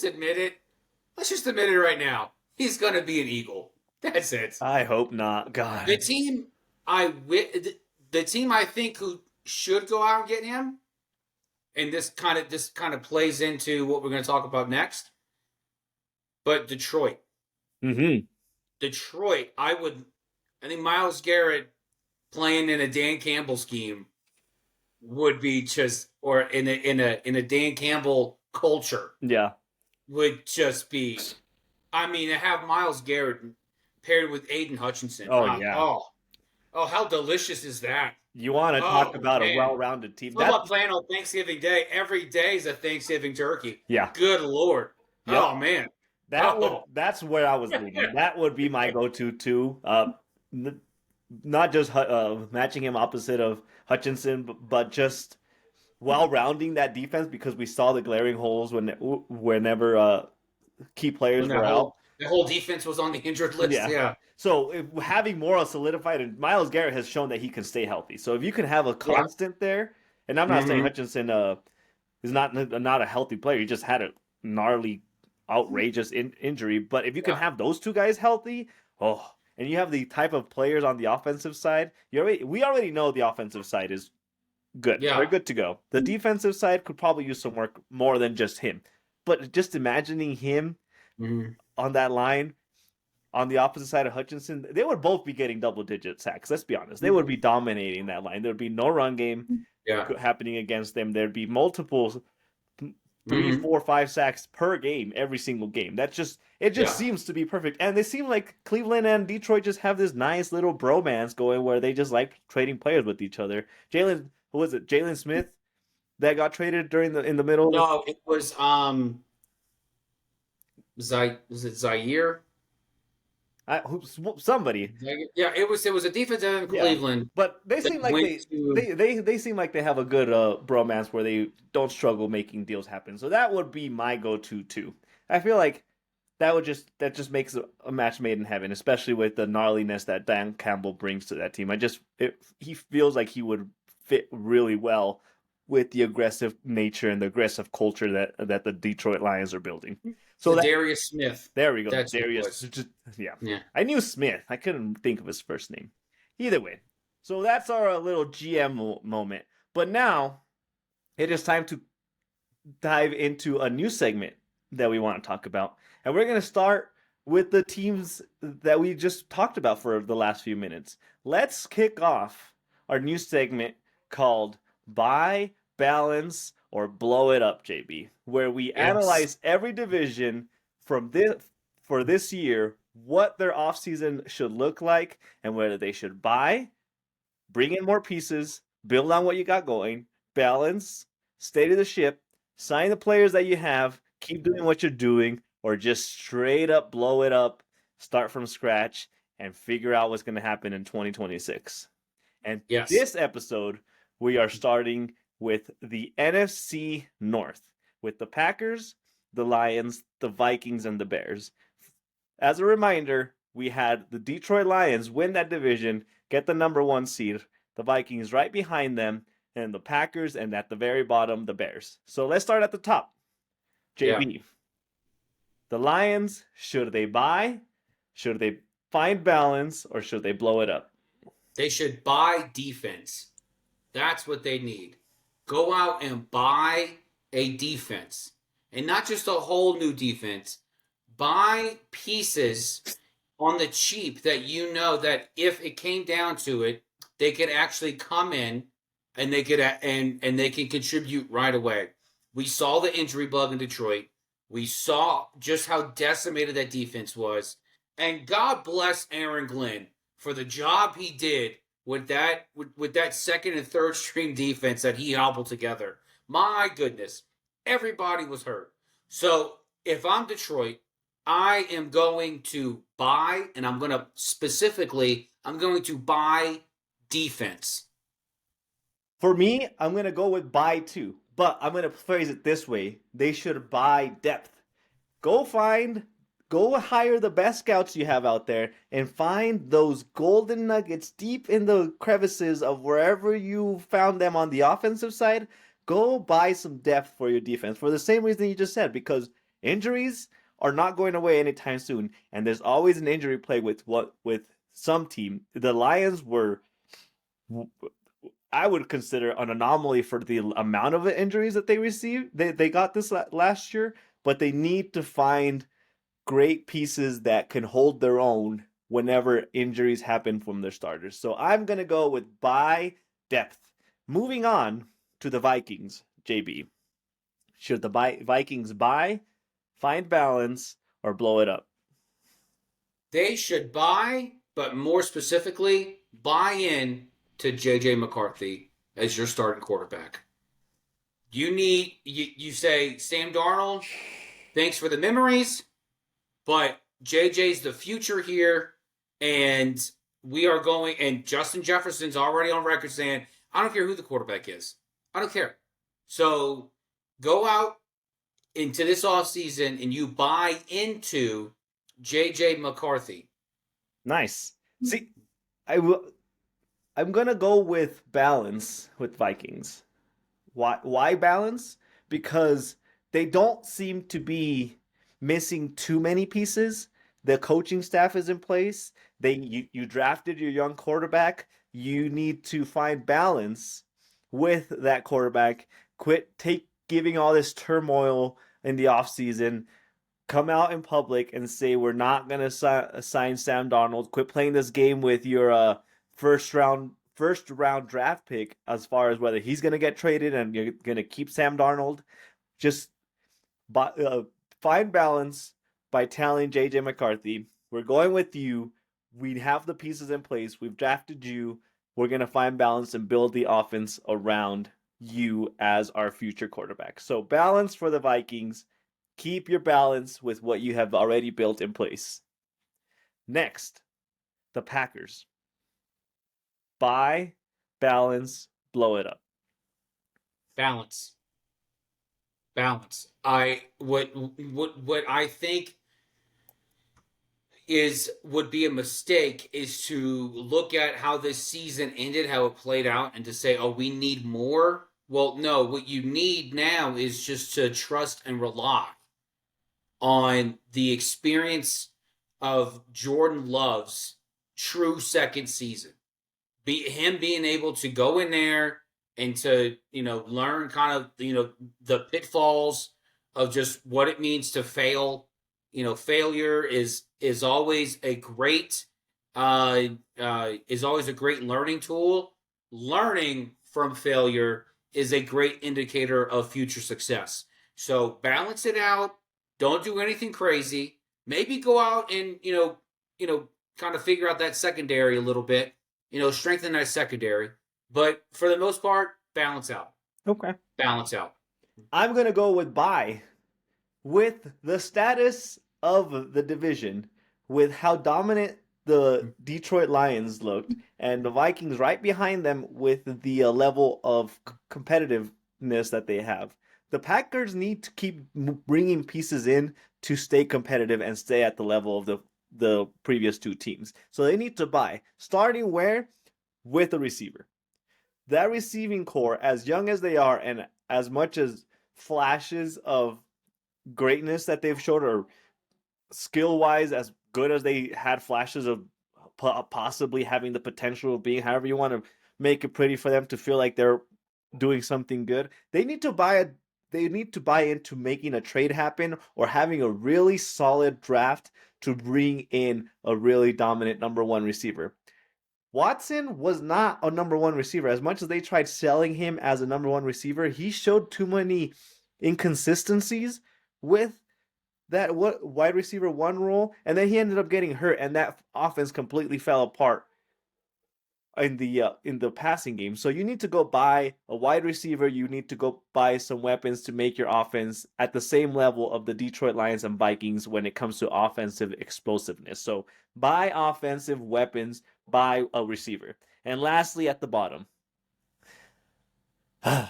admit it. Let's just admit it right now. He's going to be an Eagle. That's it. I hope not. God. The team I think who should go out and get him, and this kind of plays into what we're going to talk about next. But Detroit. Detroit, I think Myles Garrett playing in a Dan Campbell scheme would be just, or in a Dan Campbell culture Yeah. would just be. I mean, to have Myles Garrett paired with Aiden Hutchinson. Oh, yeah. Oh, how delicious is that? You want to talk Oh about a man, well-rounded team? talk about playing on Thanksgiving Day. Every day is a Thanksgiving turkey. Yeah. Good Lord. Yep. Oh man. That's where I was leaning. That would be my go-to too. Not just matching him opposite of Hutchinson, but just well-rounding that defense, because we saw the glaring holes whenever key players When were out. the whole defense was on the injured list. Yeah. So having Morrow solidified, and Myles Garrett has shown that he can stay healthy. So if you can have a constant there, and I'm not saying Hutchinson is not a healthy player. He just had a gnarly, outrageous injury. But if you can have those two guys healthy, and you have the type of players on the offensive side, we already know the offensive side is good. Yeah. They're good to go. The defensive side could probably use some work more than just him. But just imagining him on that line, on the opposite side of Hutchinson, they would both be getting double-digit sacks. Let's be honest. They would be dominating that line. There would be no run game happening against them. There'd be multiple 3, 4, 5 sacks per game, every single game. It just seems to be perfect. And they seem like Cleveland and Detroit just have this nice little bromance going where they just like trading players with each other. Jalen Smith that got traded in the middle? No, it was was it Zaire? Somebody. Yeah, it was a defensive end in Cleveland. But they seem like they seem like they have a good bromance where they don't struggle making deals happen. So that would be my go-to too. I feel like that just makes a match made in heaven, especially with the gnarliness that Dan Campbell brings to that team. He feels like he would fit really well with the aggressive nature and the aggressive culture that the Detroit Lions are building. So Darius Smith. There we go. That's Darius. Yeah. I knew Smith. I couldn't think of his first name. Either way. So that's our little GM moment. But now it is time to dive into a new segment that we want to talk about. And we're going to start with the teams that we just talked about for the last few minutes. Let's kick off our new segment called Buy, Balance, or Blow It Up, JB, where we analyze every division for this year, what their offseason should look like, and whether they should buy, bring in more pieces, build on what you got going, balance, stay to the ship, sign the players that you have, keep doing what you're doing, or just straight up blow it up, start from scratch, and figure out what's going to happen in 2026. And this episode, we are starting with the NFC North, with the Packers, the Lions, the Vikings, and the Bears. As a reminder, we had the Detroit Lions win that division, get the number 1 seed, the Vikings right behind them, and the Packers, and at the very bottom, the Bears. So let's start at the top. JB, the Lions, should they buy? Should they find balance? Or should they blow it up? They should buy defense. That's what they need. Go out and buy a defense. And not just a whole new defense. Buy pieces on the cheap that you know that if it came down to it, they could actually come in and they could and they can contribute right away. We saw the injury bug in Detroit. We saw just how decimated that defense was. And God bless Aaron Glenn for the job he did with that second and third string defense that he hobbled together. My goodness, everybody was hurt. So if I'm Detroit, I am going to buy, and I'm going to buy defense. For me, I'm going to go with buy too, but I'm going to phrase it this way. They should buy depth. Go hire the best scouts you have out there and find those golden nuggets deep in the crevices of wherever you found them on the offensive side. Go buy some depth for your defense for the same reason you just said, because injuries are not going away anytime soon, and there's always an injury plague with some team. The Lions were, I would consider, an anomaly for the amount of injuries that they received. They got this last year, but they need to find great pieces that can hold their own whenever injuries happen from their starters. So I'm going to go with buy depth. Moving on to the Vikings, JB. Should the Vikings buy, find balance, or blow it up? They should buy, but more specifically, buy in to J.J. McCarthy as your starting quarterback. You say, Sam Darnold, thanks for the memories, but JJ's the future here, and we are going, and Justin Jefferson's already on record saying, I don't care who the quarterback is. I don't care. So go out into this offseason and you buy into J.J. McCarthy. Nice. See, I'm gonna go with balance with Vikings. Why balance? Because they don't seem to be missing too many pieces. The coaching staff is in place. You drafted your young quarterback. You need to find balance with that quarterback. Quit giving all this turmoil in the offseason. Come out in public and say we're not gonna sign Sam Darnold. Quit playing this game with your first round draft pick as far as whether he's gonna get traded and you're gonna keep Sam Darnold. Just find balance by telling JJ McCarthy, we're going with you. We have the pieces in place. We've drafted you. We're gonna find balance and build the offense around you as our future quarterback. So balance for the Vikings. Keep your balance with what you have already built in place. Next, the Packers. Buy, balance, blow it up. Balance. What I think would be a mistake is to look at how this season ended, how it played out, and to say, oh, we need more. Well, no, what you need now is just to trust and rely on the experience of Jordan Love's true second season. Him being able to go in there and to, learn kind of, the pitfalls of just what it means to fail. Failure is always a great learning tool. Learning from failure is a great indicator of future success. So balance it out. Don't do anything crazy. Maybe go out and, kind of figure out that secondary a little bit, strengthen that secondary. But for the most part, balance out. Okay. Balance out. I'm going to go with buy. With the status of the division, with how dominant the Detroit Lions looked, and the Vikings right behind them with the level of competitiveness that they have, the Packers need to keep bringing pieces in to stay competitive and stay at the level of the previous two teams. So they need to buy. Starting where? With a receiver. That receiving core, as young as they are and as much as flashes of greatness that they've showed, or skill-wise as good as they had flashes of possibly having the potential of being, however you want to make it pretty for them to feel like they're doing something good, they need to buy into making a trade happen or having a really solid draft to bring in a really dominant number one receiver. Watson was not a number one receiver. As much as they tried selling him as a number one receiver, he showed too many inconsistencies with that wide receiver one role, and then he ended up getting hurt, and that offense completely fell apart in the passing game. So you need to go buy a wide receiver. You need to go buy some weapons to make your offense at the same level of the Detroit Lions and Vikings when it comes to offensive explosiveness. So buy offensive weapons, buy a receiver. And lastly, at the bottom, the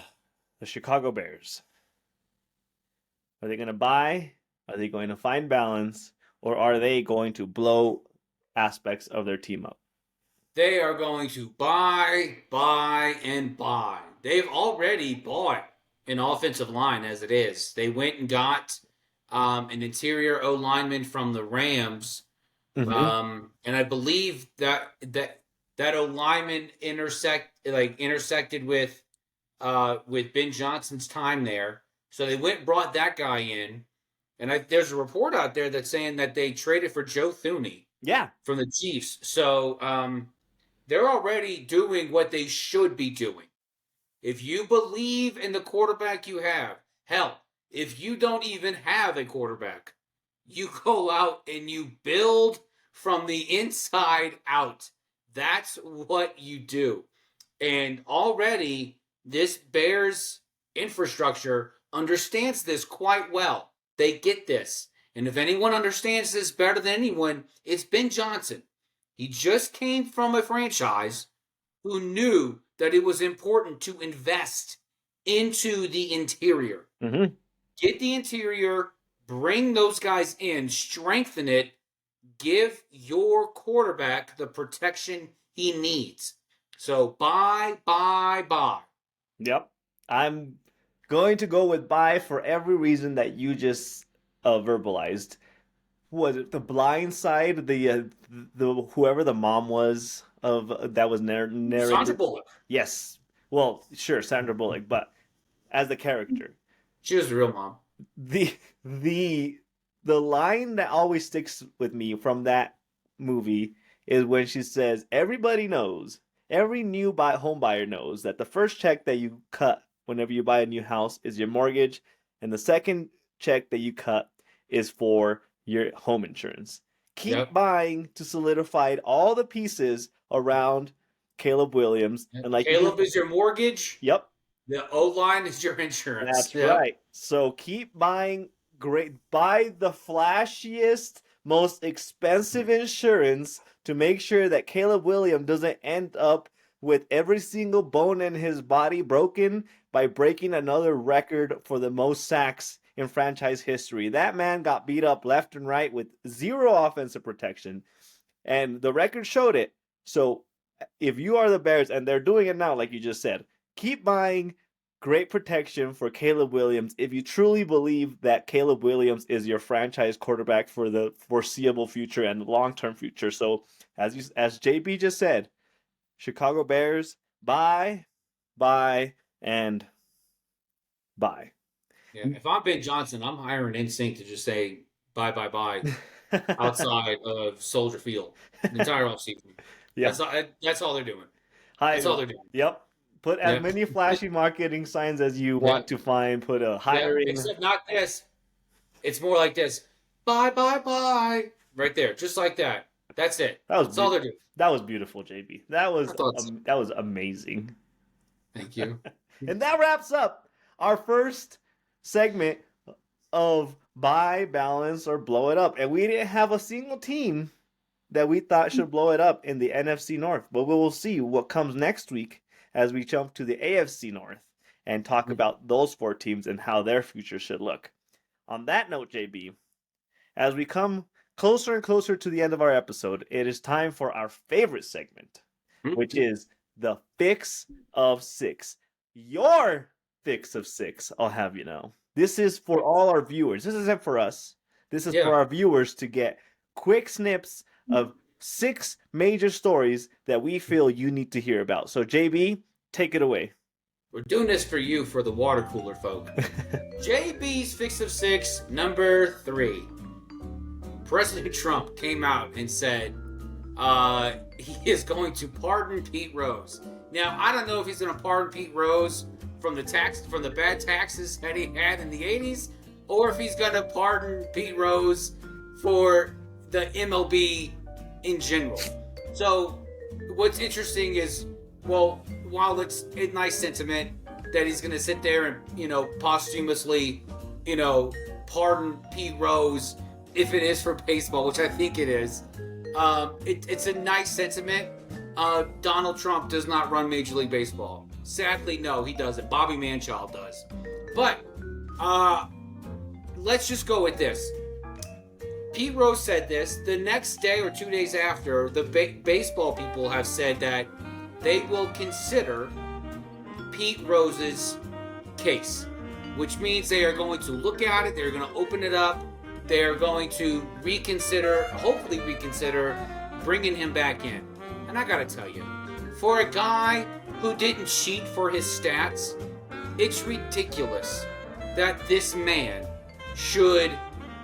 Chicago Bears. Are they going to buy? Are they going to find balance? Or are they going to blow aspects of their team up? They are going to buy, and buy. They've already bought an offensive line as it is. They went and got an interior O lineman from the Rams, and I believe that O lineman intersected with Ben Johnson's time there. So they went and brought that guy in, and there's a report out there that's saying that they traded for Joe Thuney. Yeah, from the Chiefs. So they're already doing what they should be doing. If you believe in the quarterback you have, hell, if you don't even have a quarterback, you go out and you build from the inside out. That's what you do. And already this Bears infrastructure understands this quite well. They get this. And if anyone understands this better than anyone, it's Ben Johnson. He just came from a franchise who knew that it was important to invest into the interior. Mm-hmm. Get the interior, bring those guys in, strengthen it, give your quarterback the protection he needs. So buy. Yep. I'm going to go with buy for every reason that you just verbalized. Was it the blind side? The whoever the mom was of that was narrated. Sandra Bullock. Yes. Well, sure, Sandra Bullock, but as the character. She was the real mom. The line that always sticks with me from that movie is when she says, "Everybody knows, every new home buyer knows that the first check that you cut whenever you buy a new house is your mortgage, and the second check that you cut is for your home insurance. Keep buying to solidify all the pieces around Caleb Williams." And like Caleb is your mortgage. Yep. The O-line is your insurance. That's right. So keep buying buy the flashiest, most expensive insurance to make sure that Caleb Williams doesn't end up with every single bone in his body broken by breaking another record for the most sacks in franchise history. That man got beat up left and right with zero offensive protection, and the record showed it. So if you are the Bears, and they're doing it now, like you just said, keep buying great protection for Caleb Williams if you truly believe that Caleb Williams is your franchise quarterback for the foreseeable future and long-term future. So as JB just said, Chicago Bears, buy, and buy. Yeah, if I'm Ben Johnson, I'm hiring Instinct to just say bye outside of Soldier Field the entire offseason. Yeah. That's all they're doing. That's all they're doing. Yep. Put as many flashy marketing signs as you want to find. Put a hiring. Except not this. It's more like this. Bye. Right there. Just like that. That's it. That's all they're doing. That was beautiful, JB. That was amazing. Thank you. And that wraps up our first segment of buy, balance, or blow it up. And we didn't have a single team that we thought should blow it up in the NFC North. But we will see what comes next week as we jump to the AFC North and talk about those four teams and how their future should look. On that note, JB, as we come closer and closer to the end of our episode, it is time for our favorite segment, which is the Fix of Six. Your Fix of Six, I'll have you know. This is for all our viewers. This isn't for us. This is for our viewers to get quick snips of 6 major stories that we feel you need to hear about. So, JB, take it away. We're doing this for you, for the water cooler folk. JB's Fix of 6, number 3. President Trump came out and said he is going to pardon Pete Rose. Now, I don't know if he's going to pardon Pete Rose from the bad taxes that he had in the 80s, or if he's going to pardon Pete Rose for the MLB in general. So, what's interesting is, well, while it's a nice sentiment that he's going to sit there and, posthumously, pardon Pete Rose if it is for baseball, which I think it is, it's a nice sentiment. Donald Trump does not run Major League Baseball. Sadly, no, he doesn't. Bobby Manchild does. But let's just go with this. Pete Rose said this. The next day or 2 days after, the baseball people have said that they will consider Pete Rose's case, which means they are going to look at it, they're going to open it up, they're going to hopefully reconsider bringing him back in. And I gotta tell you, for a guy who didn't cheat for his stats, it's ridiculous that this man should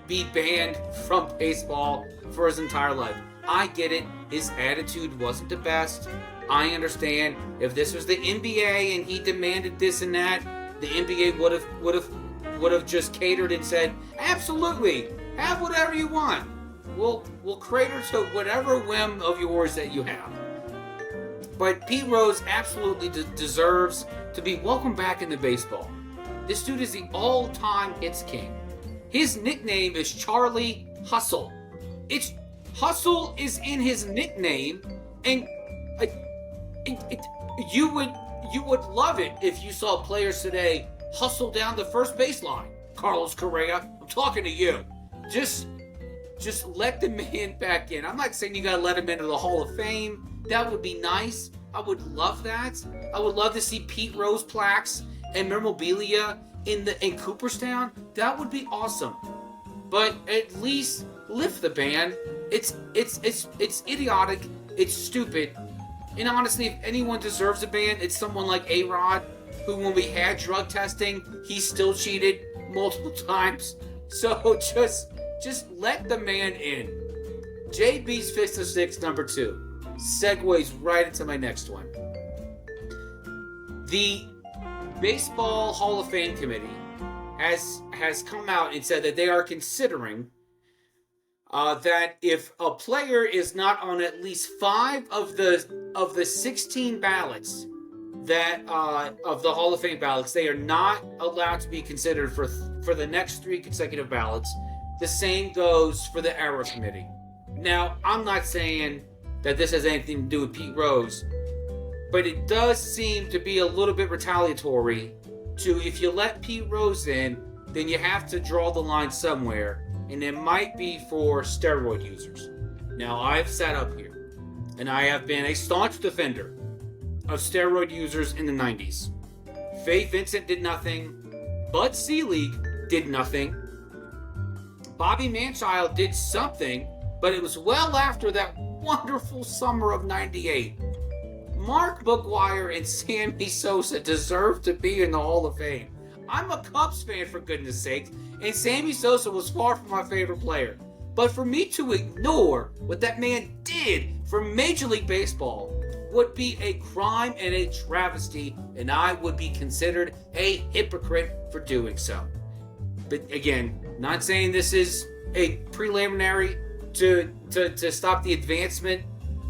be banned from baseball for his entire life. I get it. His attitude wasn't the best. I understand. If this was the NBA and he demanded this and that, the NBA would have just catered and said, absolutely, have whatever you want. We'll cater to whatever whim of yours that you have. But Pete Rose absolutely deserves to be welcomed back into baseball. This dude is the all-time hits king. His nickname is Charlie Hustle. Hustle is in his nickname, and you would love it if you saw players today hustle down the first baseline. Carlos Correa, I'm talking to you. Just let the man back in. I'm not saying you gotta let him into the Hall of Fame. That would be nice. I would love that. I would love to see Pete Rose plaques and memorabilia in Cooperstown. That would be awesome. But at least lift the ban. It's idiotic. It's stupid. And honestly, if anyone deserves a ban, it's someone like A-Rod, who when we had drug testing, he still cheated multiple times. So just let the man in. JB's Fix of 6, number 2. Segues right into my next one. The Baseball Hall of Fame Committee has come out and said that they are considering that if a player is not on at least 5 of the 16 ballots that of the Hall of Fame ballots, they are not allowed to be considered for the next 3 consecutive ballots. The same goes for the Era Committee. Now, I'm not saying that this has anything to do with Pete Rose, but it does seem to be a little bit retaliatory to, if you let Pete Rose in, then you have to draw the line somewhere, and it might be for steroid users. Now, I've sat up here, and I have been a staunch defender of steroid users in the 90s. Faye Vincent did nothing. Bud Selig did nothing. Bobby Manchild did something, but it was well after that wonderful summer of 98. Mark McGwire and Sammy Sosa deserve to be in the Hall of Fame. I'm a Cubs fan, for goodness sake, and Sammy Sosa was far from my favorite player. But for me to ignore what that man did for Major League Baseball would be a crime and a travesty, and I would be considered a hypocrite for doing so. But again, not saying this is a preliminary to stop the advancement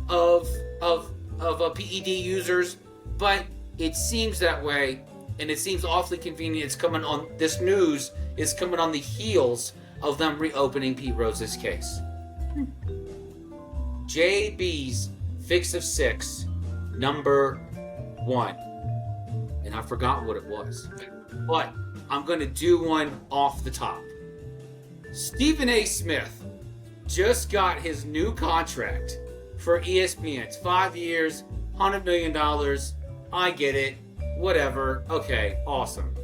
of PED users, but it seems that way, and it seems awfully convenient. It's coming on, this news is coming on the heels of them reopening Pete Rose's case. JB's Fix of 6, number 1. And I forgot what it was, but I'm going to do one off the top. Stephen A. Smith just got his new contract for ESPN. It's 5 years, $100 million. I get it. Whatever. Okay, awesome.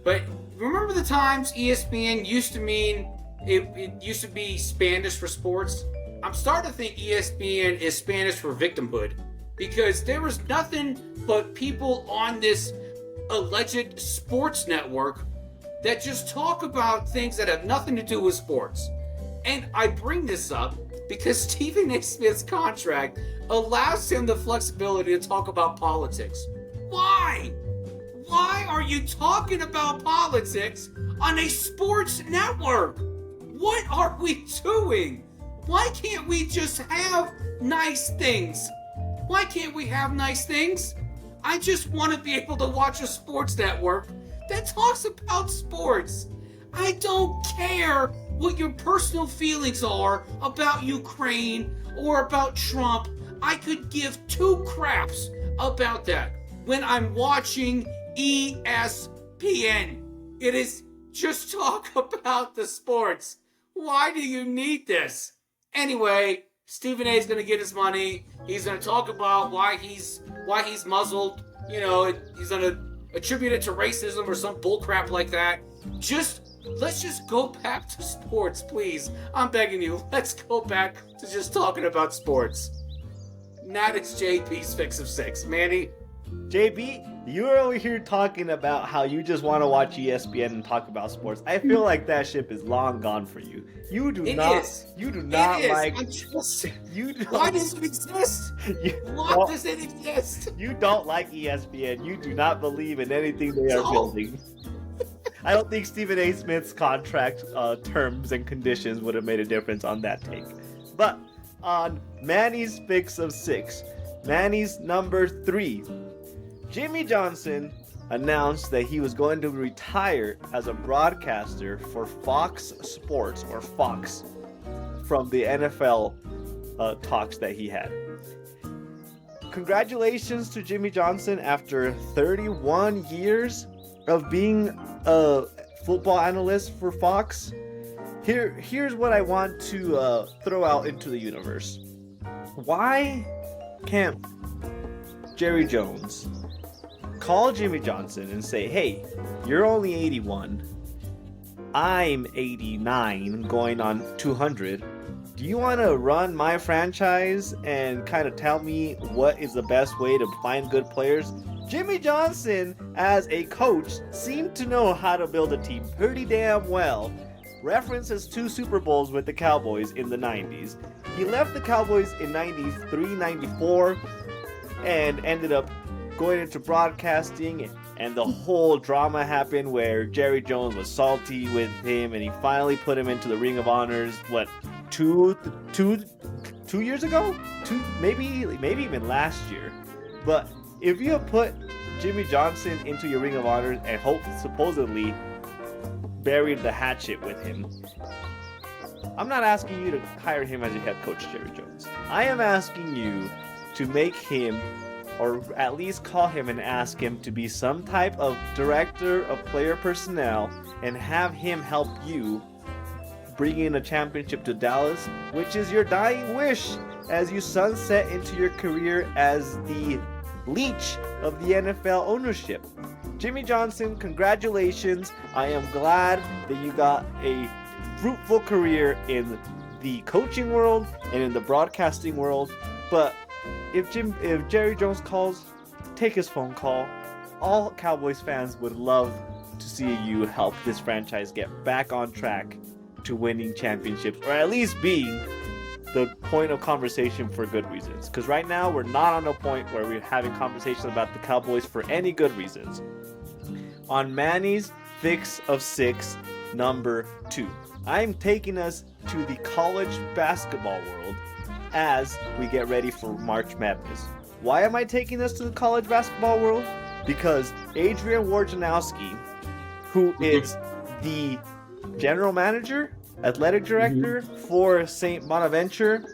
But remember the times ESPN used to mean, it used to be Spanish for sports? I'm starting to think ESPN is Spanish for victimhood, because there was nothing but people on this alleged sports network that just talk about things that have nothing to do with sports. And I bring this up because Stephen A. Smith's contract allows him the flexibility to talk about politics. Why? Why are you talking about politics on a sports network? What are we doing? Why can't we just have nice things? Why can't we have nice things? I just want to be able to watch a sports network that talks about sports. I don't care what your personal feelings are about Ukraine or about Trump. I could give 2 craps about that. When I'm watching ESPN, it is just talk about the sports. Why do you need this? Anyway, Stephen A. is going to get his money. He's going to talk about why he's muzzled. You know, he's going to attribute it to racism or some bullcrap like that. Let's just go back to sports, please. I'm begging you. Let's go back to just talking about sports. That is JP's Fix of 6. Manny, JB, you're over here talking about how you just want to watch ESPN and talk about sports. I feel like that ship is long gone for you. You do It not. is. You do not It is. like. I'm just. You don't, Why does it exist? you Why don't- does it exist? You don't like ESPN. You do not believe in anything they are No. building. I don't think Stephen A. Smith's contract terms and conditions would have made a difference on that take. But on Manny's fix of 6, Manny's number 3, Jimmy Johnson announced that he was going to retire as a broadcaster for Fox Sports, or Fox, from the NFL talks that he had. Congratulations to Jimmy Johnson after 31 years of being a football analyst for Fox. Here's what I want to throw out into the universe. Why can't Jerry Jones call Jimmy Johnson and say, hey, you're only 81, I'm 89 going on 200, do you want to run my franchise and kind of tell me what is the best way to find good players? Jimmy Johnson, as a coach, seemed to know how to build a team pretty damn well. References 2 Super Bowls with the Cowboys in the 90s. He left the Cowboys in 93, 94, and ended up going into broadcasting, and the whole drama happened where Jerry Jones was salty with him, and he finally put him into the Ring of Honors, what, two years ago? Maybe even last year. But if you have put Jimmy Johnson into your Ring of Honor and supposedly buried the hatchet with him, I'm not asking you to hire him as your head coach, Jerry Jones. I am asking you to make him, or at least call him and ask him to be some type of director of player personnel and have him help you bring in a championship to Dallas, which is your dying wish as you sunset into your career as the leech of the NFL ownership. Jimmy Johnson, congratulations. I am glad that you got a fruitful career in the coaching world and in the broadcasting world. But if Jerry Jones calls, take his phone call. All Cowboys fans would love to see you help this franchise get back on track to winning championships, or at least being the point of conversation for good reasons. Because right now, we're not on a point where we're having conversations about the Cowboys for any good reasons. On Manny's fix of 6, number 2, I'm taking us to the college basketball world as we get ready for March Madness. Why am I taking us to the college basketball world? Because Adrian Wojnarowski, who is the general manager, athletic director for St. Bonaventure,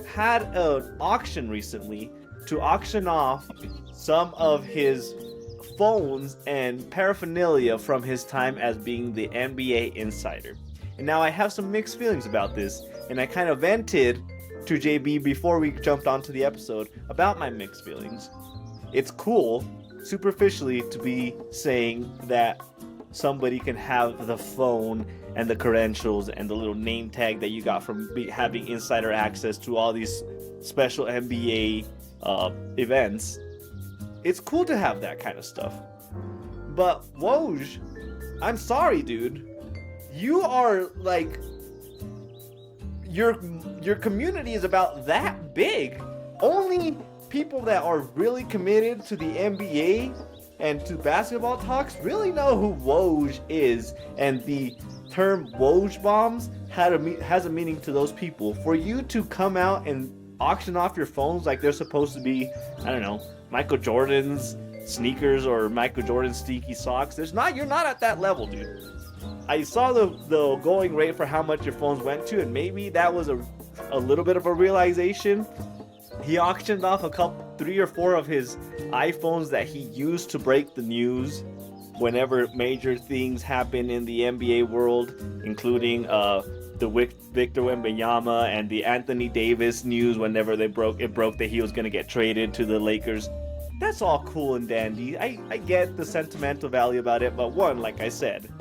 had an auction recently to auction off some of his phones and paraphernalia from his time as being the NBA insider. And now I have some mixed feelings about this, and I kind of vented to JB before we jumped onto the episode about my mixed feelings. It's cool, superficially, to be saying that somebody can have the phone and the credentials and the little name tag that you got from having insider access to all these special NBA events. It's cool to have that kind of stuff. But Woj, I'm sorry, dude. You are like, your community is about that big. Only people that are really committed to the NBA and to basketball talks really know who Woj is, and the term Woj bombs has a meaning to those people. For you to come out and auction off your phones like they're supposed to be, I don't know, Michael Jordan's sneakers or Michael Jordan's sneaky socks, you're not at that level, dude. I saw the going rate for how much your phones went to, and maybe that was a little bit of a realization. He auctioned off 3 or 4 of his iPhones that he used to break the news whenever major things happen in the NBA world, including the Victor Wembanyama and the Anthony Davis news whenever it broke that he was going to get traded to the Lakers. That's all cool and dandy. I get the sentimental value about it, but one, like I said,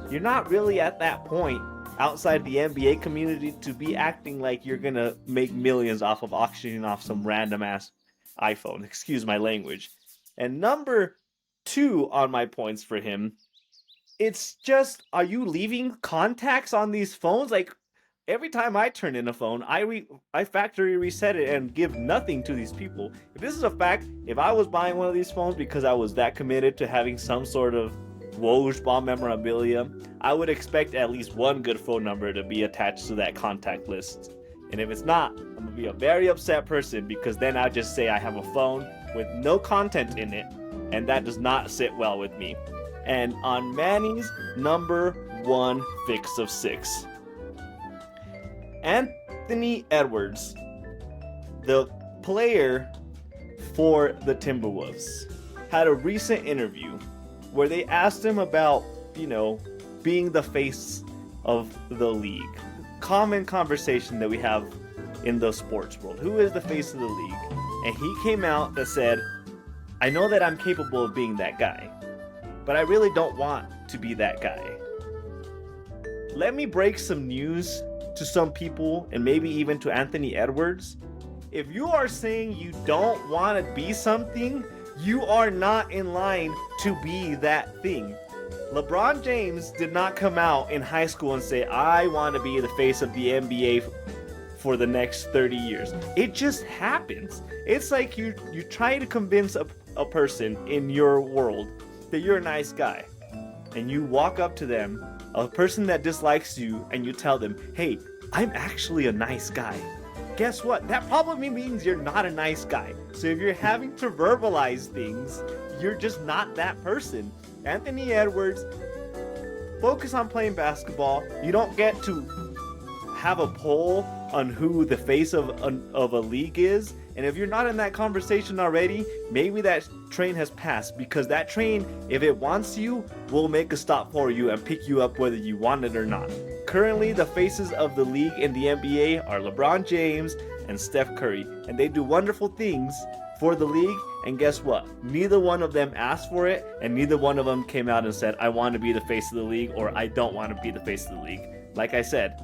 you're not really at that point outside the NBA community to be acting like you're going to make millions off of auctioning off some random ass iPhone. Excuse my language. And number 2 on my points for him, it's just, are you leaving contacts on these phones? Like, every time I turn in a phone, I factory reset it and give nothing to these people. If this is a fact, if I was buying one of these phones because I was that committed to having some sort of Woj bomb memorabilia, I would expect at least one good phone number to be attached to that contact list. And if it's not, I'm gonna be a very upset person, because then I'll just say I have a phone with no content in it, and that does not sit well with me. And on Manny's number 1 fix of 6, Anthony Edwards, the player for the Timberwolves, had a recent interview where they asked him about, being the face of the league. Common conversation that we have in the sports world. Who is the face of the league? And he came out that said, I know that I'm capable of being that guy, but I really don't want to be that guy. Let me break some news to some people, and maybe even to Anthony Edwards. If you are saying you don't want to be something, you are not in line to be that thing. LeBron James did not come out in high school and say, I want to be the face of the NBA for the next 30 years. It just happens. It's like you try to convince a person in your world that you're a nice guy, and you walk up to them, a person that dislikes you, and you tell them, hey, I'm actually a nice guy. Guess what? That probably means you're not a nice guy. So if you're having to verbalize things, you're just not that person. Anthony Edwards, focus on playing basketball. You don't get to have a poll on who the face of a league is. And if you're not in that conversation already, maybe that train has passed, because that train, if it wants you, will make a stop for you and pick you up whether you want it or not. Currently, the faces of the league in the NBA are LeBron James and Steph Curry, and they do wonderful things for the league. And guess what? Neither one of them asked for it, and neither one of them came out and said, I want to be the face of the league, or I don't want to be the face of the league. Like I said,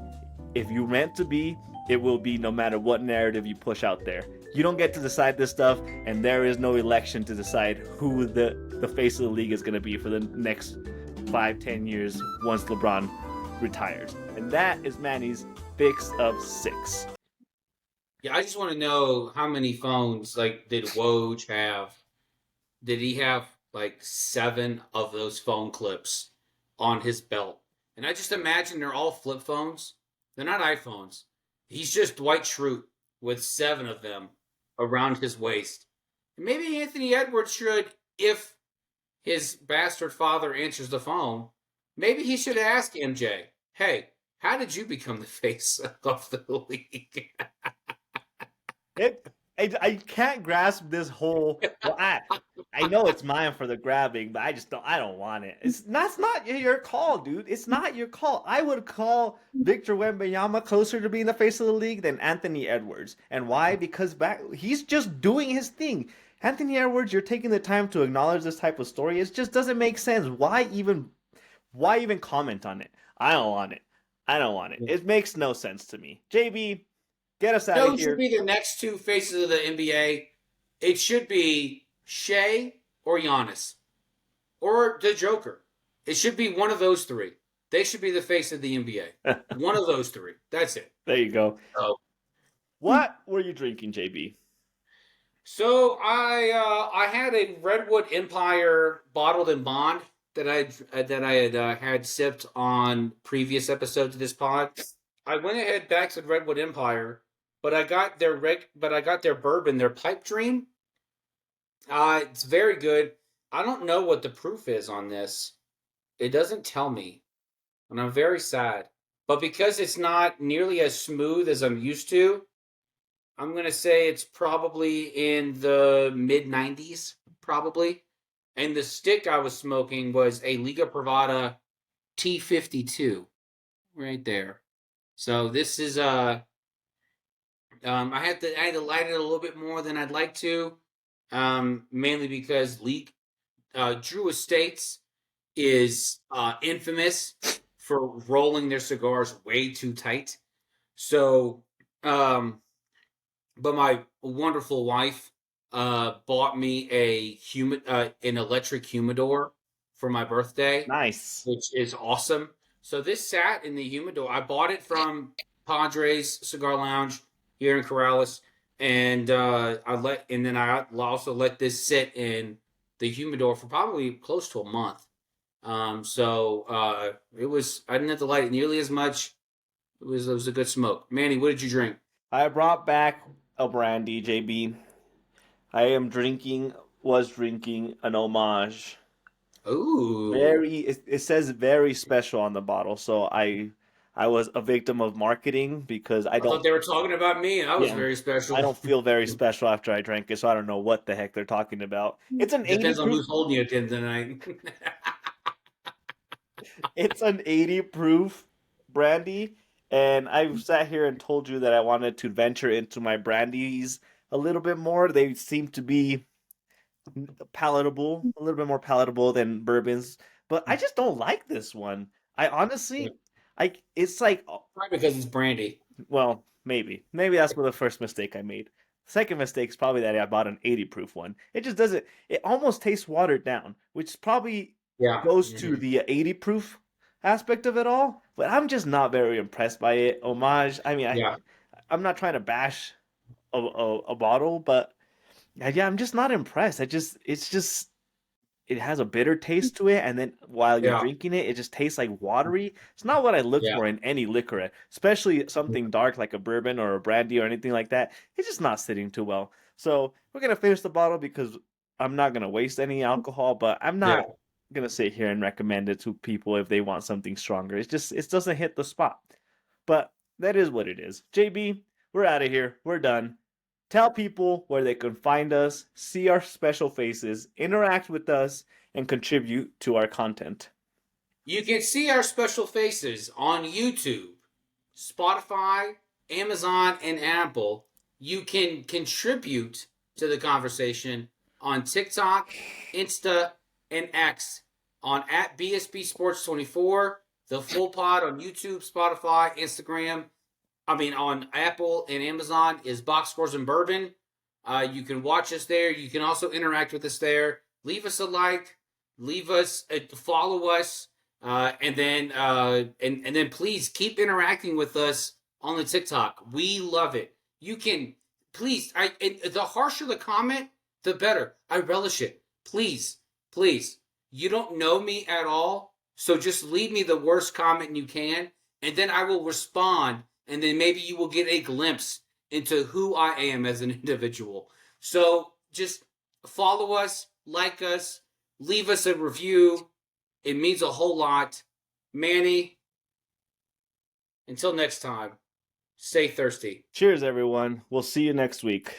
if you meant to be, it will be, no matter what narrative you push out there. You don't get to decide this stuff, and there is no election to decide who the face of the league is going to be for the next 5-10 years once LeBron retires. And that is Manny's fix of 6. Yeah, I just want to know how many phones did Woj have? Did he have 7 of those phone clips on his belt? And I just imagine they're all flip phones. They're not iPhones. He's just Dwight Schrute with 7 of them around his waist. And maybe Anthony Edwards should, if his bastard father answers the phone, maybe he should ask MJ, hey, how did you become the face of the league? I can't grasp this whole. Well, I know it's mine for the grabbing, but I don't want it. That's not your call, dude. It's not your call. I would call Victor Wembanyama closer to being the face of the league than Anthony Edwards. And why? Because he's just doing his thing. Anthony Edwards, you're taking the time to acknowledge this type of story. It just doesn't make sense. Why even comment on it? I don't want it. It makes no sense to me. JB, get us out of here. Should be the next 2 faces of the NBA. It should be Shea or Giannis or the Joker. It should be one of those 3. They should be the face of the NBA. One of those 3. That's it. There you go. So, what were you drinking, JB? So I had a Redwood Empire bottled in bond that I had sipped on previous episodes of this pod. I went ahead back to Redwood Empire, but I got their bourbon, their Pipe Dream. It's very good. I don't know what the proof is on this. It doesn't tell me, and I'm very sad. But because it's not nearly as smooth as I'm used to, I'm going to say it's probably in the mid-90s, probably. And the stick I was smoking was a Liga Privada T52, right there. So this is I had to light it a little bit more than I'd like to, mainly because Drew Estates is infamous for rolling their cigars way too tight. So, but my wonderful wife bought me an electric humidor for my birthday, Nice. which is awesome. So this sat in the humidor. I bought it from Padres Cigar Lounge here in Corrales, and I also let this sit in the humidor for probably close to a month. I didn't have to light it nearly as much. It was a good smoke. Manny, what did you drink? I brought back a brandy, JB. Was drinking an homage. Ooh. It says very special on the bottle, so I was a victim of marketing because I thought they were talking about me, and I was yeah, very special. I don't feel very special after I drank it, so I don't know what the heck they're talking about. It's an 80 Depends on proof. who's holding you at the end of the night. It's an 80 proof brandy, and I've sat here and told you that I wanted to venture into my brandies a little bit more. They seem to be palatable, a little bit more palatable than bourbons, but I just don't like this one. I honestly, it's like, Probably because it's brandy. well, maybe that's the first mistake I made. Second mistake is probably that I bought an 80 proof one. It just doesn't. It almost tastes watered down, which probably Yeah. goes to the 80 proof aspect of it all. But I'm just not very impressed by it. Homage. I mean, Yeah. I'm not trying to bash a bottle, but yeah, I'm just not impressed. It's just it has a bitter taste to it, and then while you're Yeah. drinking it, it just tastes like watery. It's not what I look Yeah. for in any liquor, especially something dark like a bourbon or a brandy or anything like that. It's just not sitting too well. So we're gonna finish the bottle because I'm not gonna waste any alcohol, but I'm Yeah. not gonna sit here and recommend it to people if they want something stronger. It doesn't hit the spot. But that is what it is. JB, we're out of here. We're done. Tell people where they can find us, see our special faces, interact with us, and contribute to our content. You can see our special faces on YouTube, Spotify, Amazon, and Apple. You can contribute to the conversation on TikTok, Insta, and X on at BSB Sports 24. The full pod on YouTube, Spotify, Instagram. On Apple and Amazon is Box Scores and Bourbon. You can watch us there. You can also interact with us there. Leave us a like. Follow us. And then please keep interacting with us on the TikTok. We love it. You can please. The harsher the comment, the better. I relish it. Please, please. You don't know me at all, so just leave me the worst comment you can, and then I will respond, and then maybe you will get a glimpse into who I am as an individual. So just follow us, like us, leave us a review. It means a whole lot. Manny, until next time, stay thirsty. Cheers, everyone. We'll see you next week.